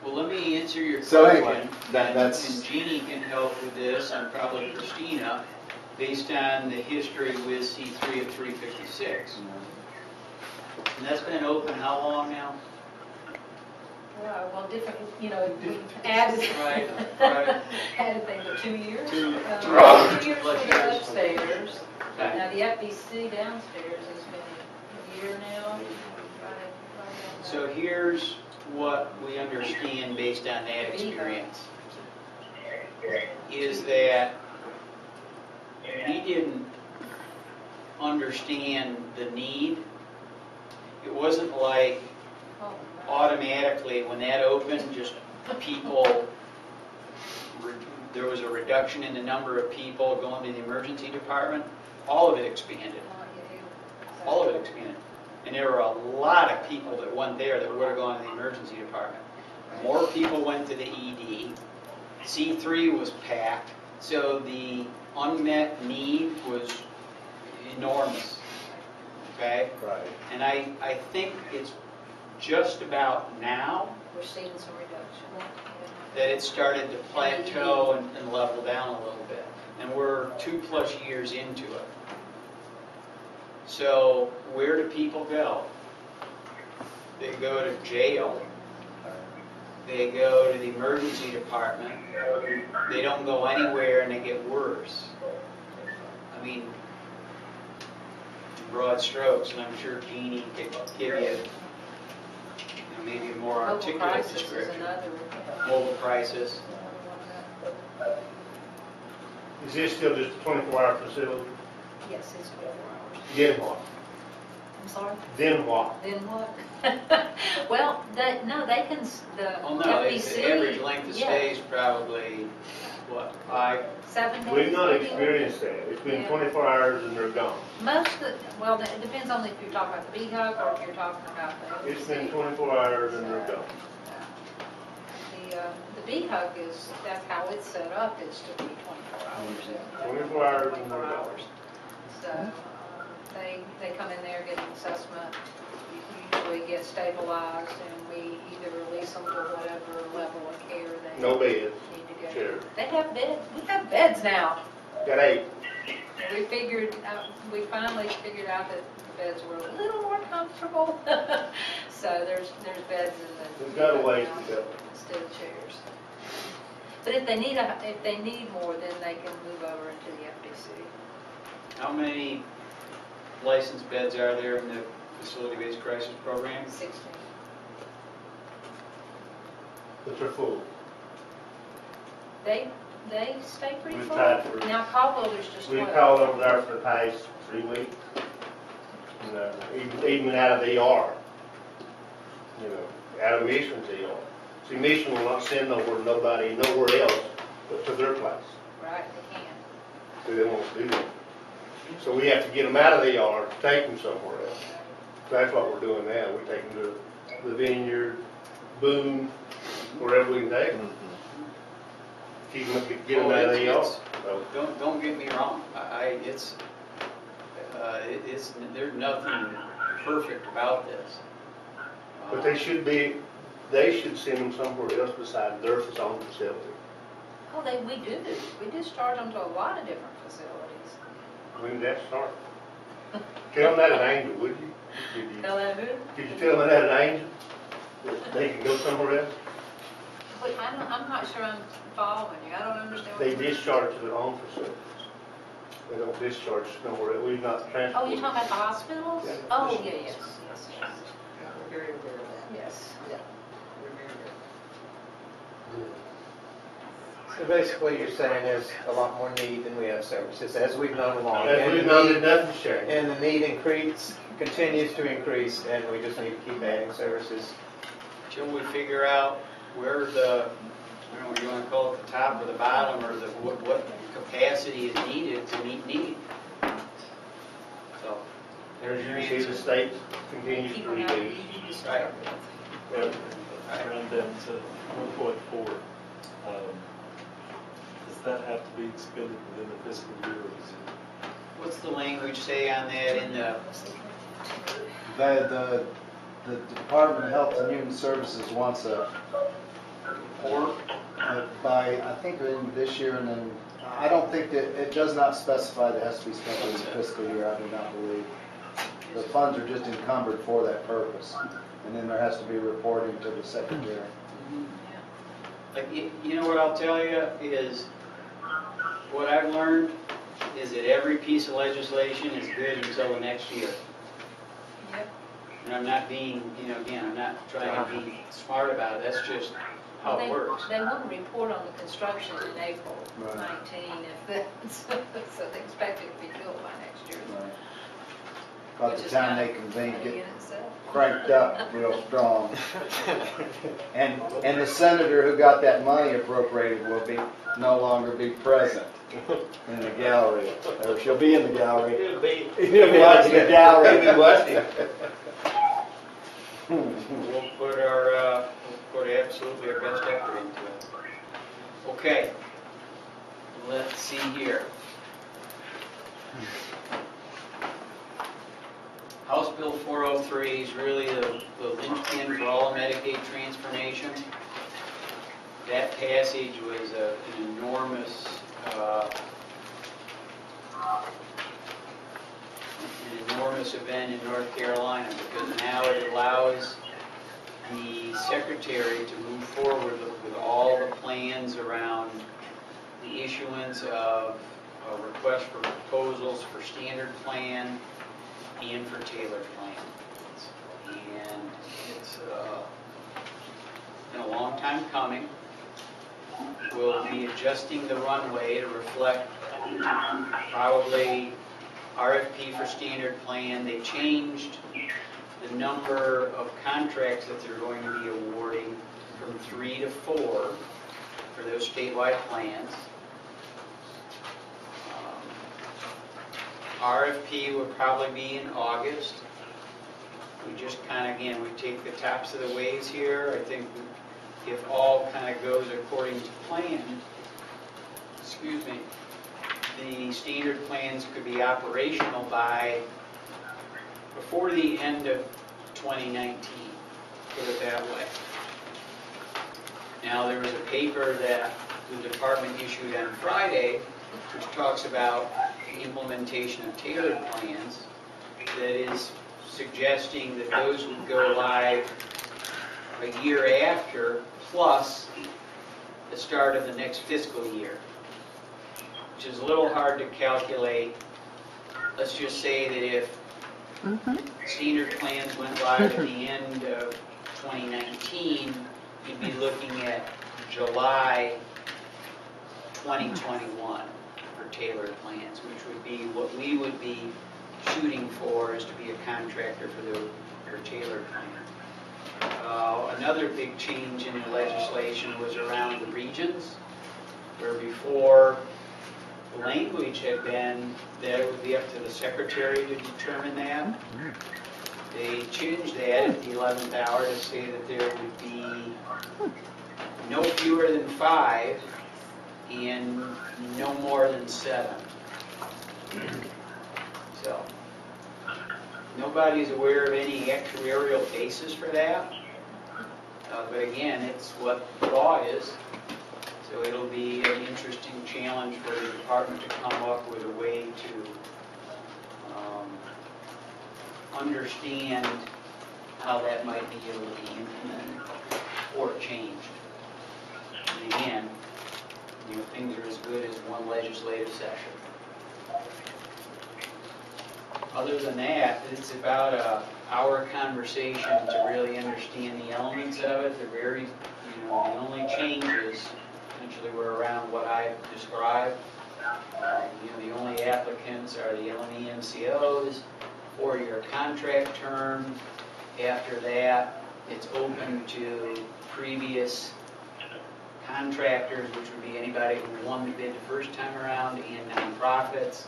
Well, let me answer your So question. anyway, that's- And Jeannie can help with this, and probably Christina, based on the history with C3 of 356. And that's been open how long now? Well, different, you know, we added, Right. added things, 2 years? 2 years. years for the upstairs. Okay. Now, the FBC downstairs has been a year now. So here's what we understand based on that experience, is that we didn't understand the need. It wasn't like automatically when that opened, just people there was a reduction in the number of people going to the emergency department, all of it expanded. All of it expanded. And there were a lot of people that went there that would have gone to the emergency department. More people went to the ED. C3 was packed, so the unmet need was enormous. Okay? Right. And I think it's just about now We're seeing some reduction. that it started to plateau and level down a little bit. And we're 2+ years into it. So where do people go? They go to jail. They go to the emergency department. They don't go anywhere and they get worse. I mean, broad strokes, and I'm sure Jeannie could give you, maybe a more Mobile articulate crisis is description. another. Mobile crisis. Is this still just a 24-hour facility? Yes, it's 24 hours. Then what? I'm sorry? Then what? Then what? Well, no, they can, the Oh no, it's the FBC. average length of yeah, stay is probably, what, 5? 7 days. We've not maybe? experienced that. It's been Yeah. 24 hours and they're gone. Most of the, well, it depends on if you're talking about the B-Hub or if you're talking about the. It's been 24 hours and they're gone. The B-Hub is, that's how it's set up, is to be 24 hours. 24 hours and 24 they're gone. hours. So, they come in there, get an assessment, usually get stabilized, and we either release them to whatever level of care they No beds. need to go. Sure. They have beds, we have beds now. Got 8. We figured out, we finally figured out that the beds were a little more comfortable. So there's beds in the. We've got a ways to go. Instead of chairs. But if they need more, then they can move over into the FBC. How many licensed beds are there in the facility-based crisis program? 16. But they're full. They stay pretty We've full. tried for- Now Caldwell, there's just 12. We've called over there for the past 3 weeks. Even out of the ER. Out of Mission's ER. See, Mission will not send nobody nowhere else but to their place. Right, they can. So they won't do that. So we have to get them out of the ER, take them somewhere else. So that's what we're doing now. We take them to the Vineyard, Boone, wherever we can take them. Keep them, get them out of the ER. So, Don't get me wrong, there's nothing perfect about this. but they should send them somewhere else besides their own facility. Oh, we do. We discharge them to a lot of different facilities. When did that start? Tell them that at Angel, would you? Tell them who? Could you tell them that at Angel? That they can go somewhere else? Wait, I'm not sure I'm following you. I don't understand. They discharge to their own facilities. They don't discharge nowhere else. We've not transferred. Oh, you're talking about the hospitals? Yeah. Oh, yes. We're very aware of that. Yes. Yeah, we're very aware. So basically, you're saying there's a lot more need than we have services, as we've known along. As And we've the known, need- that nothing's changed. And the need continues to increase, and we just need to keep adding services. Till we figure out where the, I don't know, you want to call it the top or the bottom, or what capacity is needed to meet need. So, there's your You see the answer. state continues Keep to them out. reduce. You just Right. start with. Round down to 1.4. Does that have to be expended within the fiscal year, or is it? What's the language say on that in the, The Department of Health and Human Services wants a, or, by, I think in this year, and then, I don't think that, it does not specify that it has to be spent in the fiscal year, I do not believe. The funds are just encumbered for that purpose, and then there has to be reporting to the secretary. like, you know what I'll tell you is, what I've learned is that every piece of legislation is good until the next year. Yep. And I'm not being, again, I'm not trying to be smart about it, that's just how it works. They want to report on the construction in April Right. 19, if that's, so they expect it to be built by next year. By Which the is time kind they of convene, funny get, in itself. cranked up real strong. And the senator who got that money appropriated will no longer be present in the gallery, or she'll be in the gallery. It'll be, He'll be watching the gallery. He'll be watching. we'll put absolutely our best effort into it. Okay, let's see here. House Bill 403 is really the linchpin for all Medicaid transformation. That passage was an enormous event in North Carolina, because now it allows the secretary to move forward with all the plans around the issuance of a request for proposals for standard plan and for tailored plans. And it's been a long time coming. We'll be adjusting the runway to reflect probably RFP for standard plan. They changed the number of contracts that they're going to be awarding from 3 to 4 for those statewide plans. RFP would probably be in August. We just kind of, again, we take the tops of the waves here. I think if all kind of goes according to plan, excuse me, the standard plans could be operational by before the end of 2019, put it that way. Now, there was a paper that the department issued on Friday, which talks about the implementation of tailored plans, that is suggesting that those would go live a year after, plus the start of the next fiscal year, which is a little hard to calculate. Let's just say that if standard plans went live at the end of 2019, you'd be looking at July 2021 for tailored plans, which would be what we would be shooting for, is to be a contractor for tailored plans. Another big change in the legislation was around the regions, where before the language had been that it would be up to the secretary to determine that. They changed that at the 11th hour to say that there would be no fewer than 5 and no more than 7. So, nobody's aware of any actuarial basis for that. But again, it's what the law is. So it'll be an interesting challenge for the department to come up with a way to understand how that might be able to be implemented or changed. And again, things are as good as one legislative session. Other than that, it's about an hour conversation to really understand the elements of it. They're very, the only changes essentially were around what I've described. The only applicants are the LME MCOs, 4-year contract term. After that, it's open to previous contractors, which would be anybody who won the bid the first time around, and nonprofits.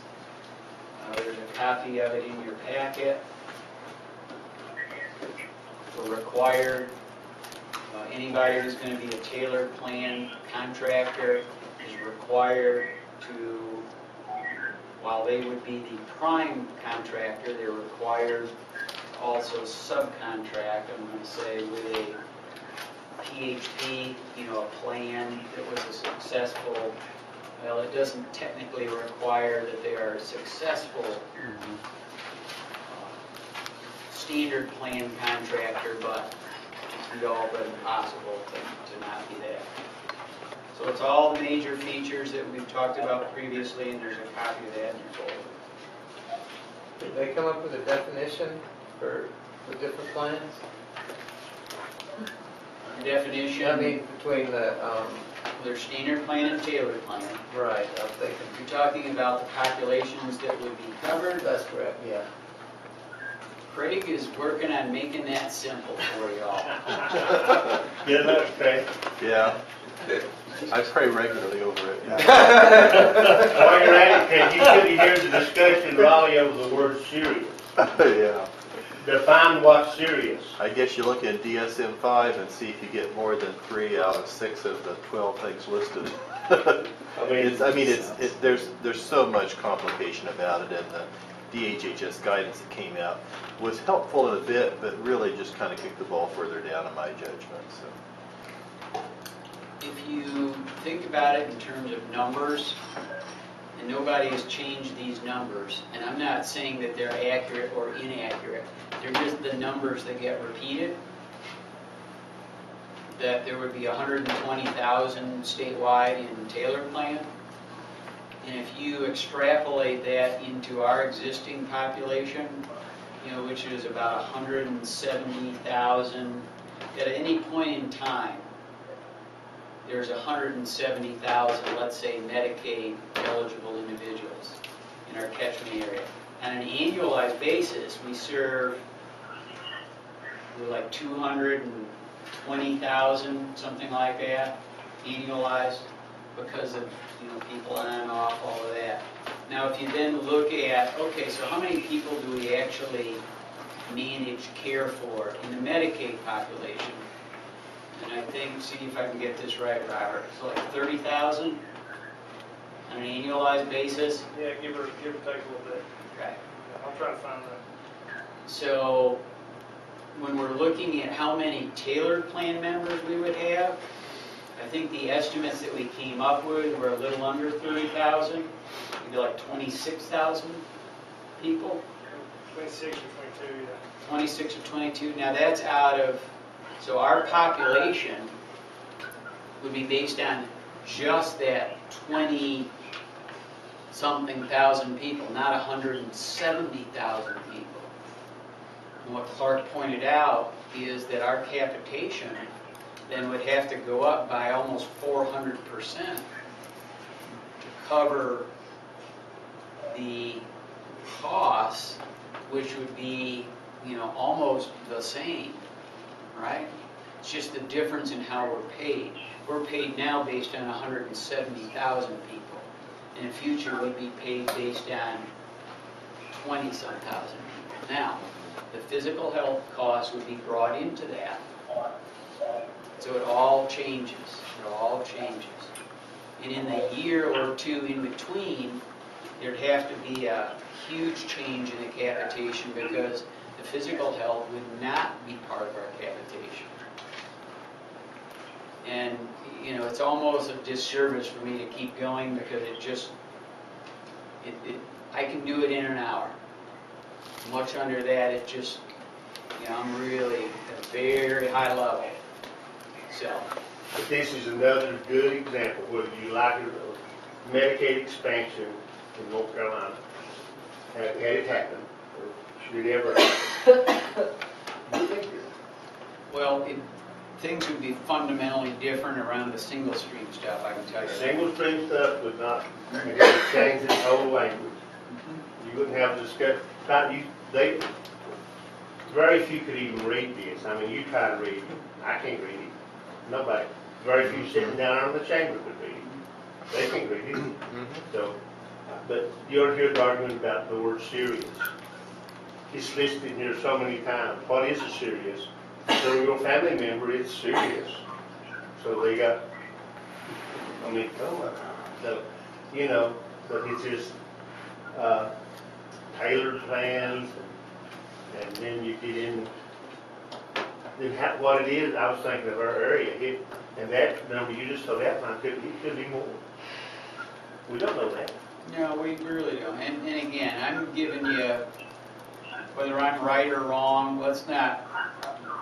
There's a copy of it in your packet. We're required, anybody who's going to be a tailored plan contractor is required to, while they would be the prime contractor, they're required to also subcontract, I'm going to say, with a PHP, a plan that was a successful. Well, it doesn't technically require that they are a successful standard plan contractor, but it's all but impossible to not be that. So it's all the major features that we've talked about previously, and there's a copy of that in your folder. Did they come up with a definition for the different plans? Definition? I mean, between the, their standard plan and tailored plan. right, I'm thinking, You're talking about the populations that would be covered. that's correct, yeah. Craig is working on making that simple for y'all. Good luck, Craig. Yeah. I pray regularly over it. While you're at it, Craig, you should hear the discussion rally over the word serious. Yeah. Define what's serious. I guess you look at DSM-5 and see if you get more than 3 out of 6 of the 12 things listed. There's so much complication about it, and the DHHS guidance that came out was helpful in a bit, but really just kind of kicked the ball further down in my judgment. So. If you think about it in terms of numbers, and nobody has changed these numbers, and I'm not saying that they're accurate or inaccurate, they're just the numbers that get repeated, that there would be 120,000 statewide in Taylor Plan. And if you extrapolate that into our existing population, which is about 170,000, at any point in time, there's 170,000, let's say, Medicaid eligible individuals in our catchment area. On an annualized basis, we serve like 220,000, something like that, annualized, because of people on and off, all of that. Now, if you then look at, okay, so how many people do we actually manage care for in the Medicaid population? And I think, see if I can get this right, Robert, so like 30,000 on an annualized basis? Yeah, give or take a little bit. Okay. I'll try to find that. So when we're looking at how many tailored plan members we would have, I think the estimates that we came up with were a little under 30,000, maybe like 26,000 people. 26 or 22, yeah. 26 or 22. Now that's out of, so our population would be based on just that 20-something thousand people, not 170,000 people. And what Clark pointed out is that our capitation then would have to go up by almost 400% to cover the costs, which would be, almost the same, right? It's just the difference in how we're paid. We're paid now based on 170,000 people. In the future, we'd be paid based on 20-some thousand people. Now, the physical health costs would be brought into that. So it all changes. It all changes. And in the year or two in between, there'd have to be a huge change in the capitation because the physical health would not be part of our capitation. And, it's almost a disservice for me to keep going because I can do it in an hour. Much under that, it just, I'm really at a very high level. So. But this is another good example, whether you like it or Medicaid expansion in North Carolina. Had it happen, or should it ever happen? Well, things would be fundamentally different around the single stream stuff, I can tell you that. Single stream stuff would not change its whole language. You wouldn't have discussed. Very few could even read this. I mean, you try to read it. I can't read it. Nobody. Very few sitting down in the chamber could read it. They can't read it. So, but you ought to hear the argument about the word serious. It's listed here so many times. What is a serious? So your family member, it's serious. So they got, come on. So, but it's just tailored plans, and then you get in. Then what it is, I was thinking of our area, and that number you just told that line it could be more. We don't know that. No, we really don't. And again, I'm giving you, whether I'm right or wrong, let's not,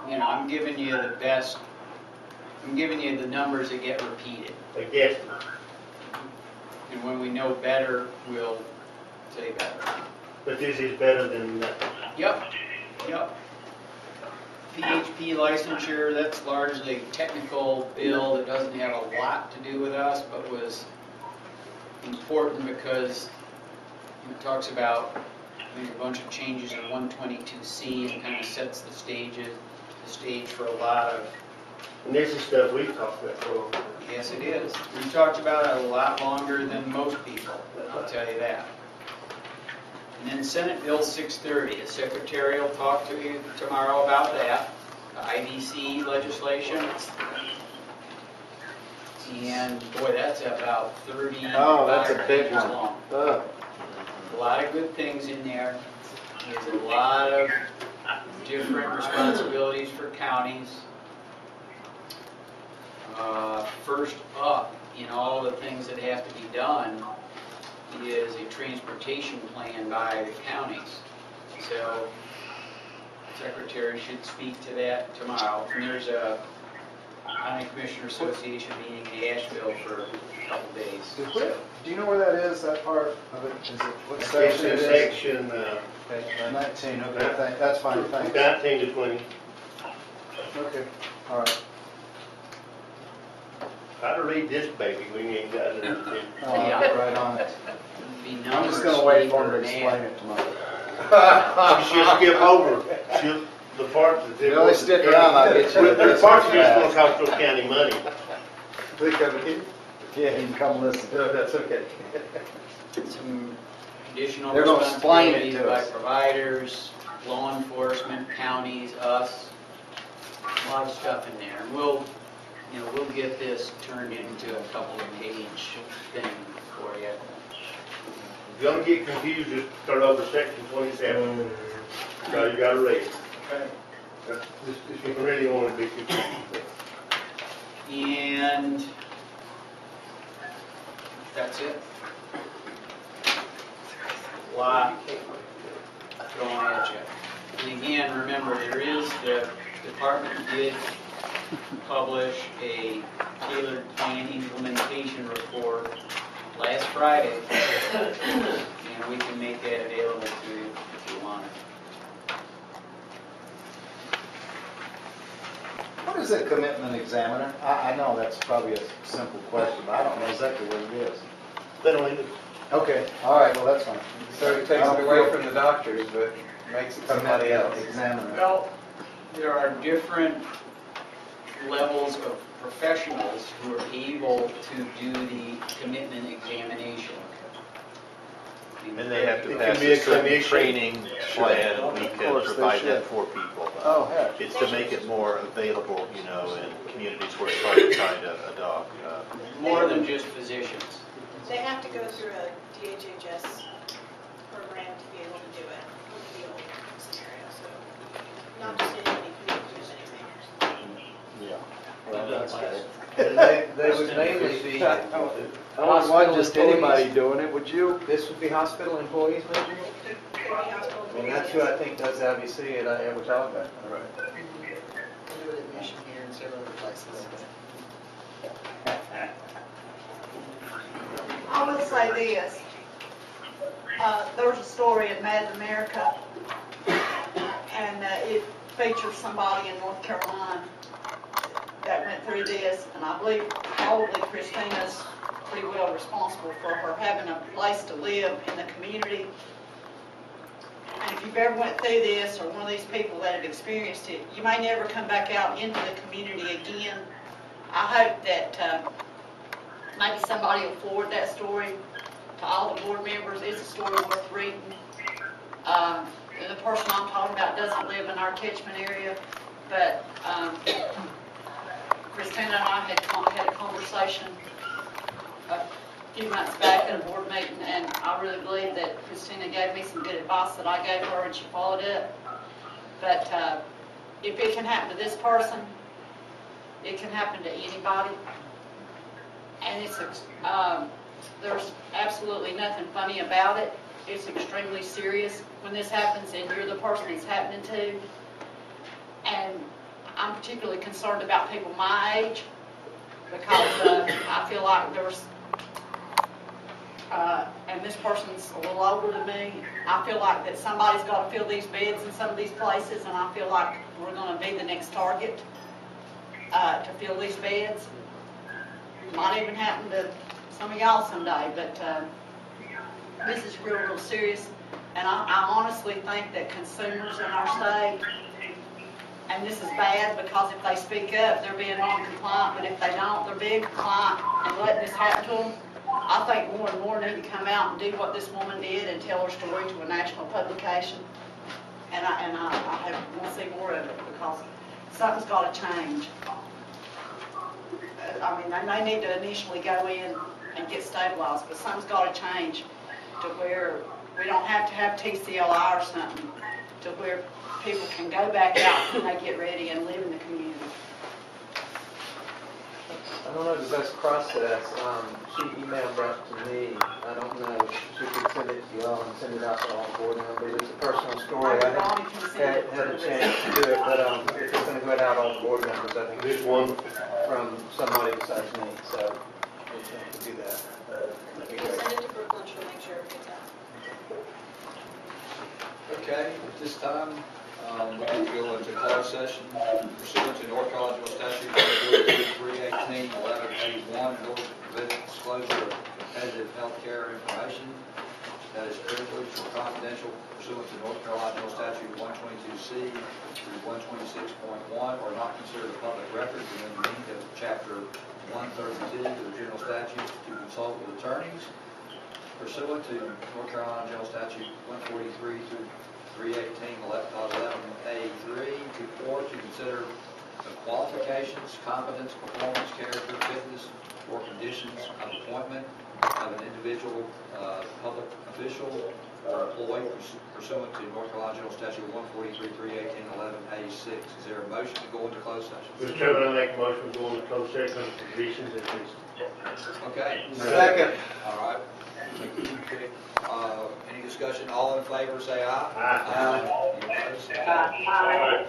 I'm giving you the best, I'm giving you the numbers that get repeated. I guess. And when we know better, we'll say better. But this is better than nothing. Yep. PHP licensure, that's largely a technical bill that doesn't have a lot to do with us, but was important because it talks about Made a bunch of changes in 122C and kind of sets the stage for a lot of. And this is stuff we've talked about for a long time. Yes, it is. We've talked about it a lot longer than most people, I'll tell you that. And then Senate Bill 630, the Secretary will talk to you tomorrow about that, the IDC legislation. And boy, that's about 35 Oh, that's a big pages one. long. Oh. A lot of good things in there. There's a lot of different responsibilities for counties. First up in all the things that have to be done is a transportation plan by the counties. So the Secretary should speak to that tomorrow. And there's a County Commissioner Association meeting in Asheville for a couple days. Do you know where that is, that part of it? Is it, what It's section in it is? section 19, okay, that's fine, thanks. 19 to 20. Okay, all right. How to read this baby when you ain't got it. Oh, I'm right on it. Be I'm numbers, just gonna wait for him to paper, and explain it tomorrow. She'll skip over the parts that. Really stick around, I'll get you. The parts are just gonna cost Cook County money. Think of it. Yeah, you can come listen. No, that's okay. some additional They're gonna explain it responsibilities to by us. providers, law enforcement, counties, us. A lot of stuff in there. And we'll get this turned into a couple of page thing for you. If you're gonna get confused, just start over section 27. So you gotta read. Okay. If you really want to be confused. And that's it. A lot going at you. And again, remember, the department did publish a tailored plan implementation report last Friday, and we can make that available to you if you want it. What is a commitment examiner? I know that's probably a simple question, but I don't know exactly what it is. They don't even. Okay, all right, well, that's fine. So it takes it away from the doctors, but makes it somebody else. Examiner. Well, there are different levels of professionals who are able to do the commitment examination. And they have to It pass can be a a certain commission. training plan, and we Of can course they provide that should. for people. Oh, heck. It's to make it more available, in communities where it's hard to find a doc. More than just physicians. They have to go through a DHHS program to be able to do it with the old scenario, so not just anybody can do anything. Yeah. Well, that's good. And they would mainly be I don't want just anybody doing it, would you? This would be hospital employees, maybe? Could be hospital. And that's who I think does LBC and we're talking about. Right. We do it in Michigan here and several other places. I would say this. There was a story in Mad America, and it features somebody in North Carolina that went through this, and I believe probably Christina's pretty well responsible for her having a place to live in the community. And if you've ever went through this, or one of these people that have experienced it, you may never come back out into the community again. I hope that maybe somebody will forward that story to all the board members. It's a story worth reading. The person I'm talking about doesn't live in our catchment area, but Christina and I had a conversation a few months back at a board meeting, and I really believe that Christina gave me some good advice that I gave her, and she followed it. But if it can happen to this person, it can happen to anybody. And it's there's absolutely nothing funny about it. It's extremely serious when this happens and you're the person it's happening to. And I'm particularly concerned about people my age, because I feel like there's, and this person's a little older than me, I feel like that somebody's got to fill these beds in some of these places, and I feel like we're going to be the next target to fill these beds. Might even happen to some of y'all someday, but this is real serious. And I honestly think that consumers in our state, and this is bad because if they speak up, they're being non-compliant, but if they don't, they're being compliant and letting this happen to them. I think more and more need to come out and do what this woman did and tell her story to a national publication. And I want to see more of it because something's got to change. I mean, they need to initially go in and get stabilized, but something's got to change to where we don't have to have TCLI or something, to where people can go back out when they get ready and live in the community. I don't know the best process. She emailed that to me. I don't know if she could send it to y'all and send it out to all board members. It's a personal story. I haven't had a chance to do it, but if it's going to go out all the board members, I think This one, from somebody besides me, so we have to do that. If you send it to Brooklyn, she'll make sure it gets out. Okay, at this time, we can go into closed session pursuant to North Carolina Statute 318, 1181, in order to prevent disclosure of competitive healthcare information that is privileged or confidential pursuant to North Carolina Statute 122C through 126.1, or not considered a public record within the meaning of Chapter 132 of the General Statutes, to consult with attorneys pursuant to North Carolina General Statute 143 through 318, 11A3, or to consider the qualifications, competence, performance, character, fitness, or conditions of appointment of an individual public official or employee pursuant to North Carolina General Statute 143, 318, 11A6. Is there a motion to go into closed session? Mr. Chairman, I make a motion to go into closed session for conditions and things. Okay. Second. All right. Okay. Any discussion? All in favor, say aye. Aye. Any opposed? Aye.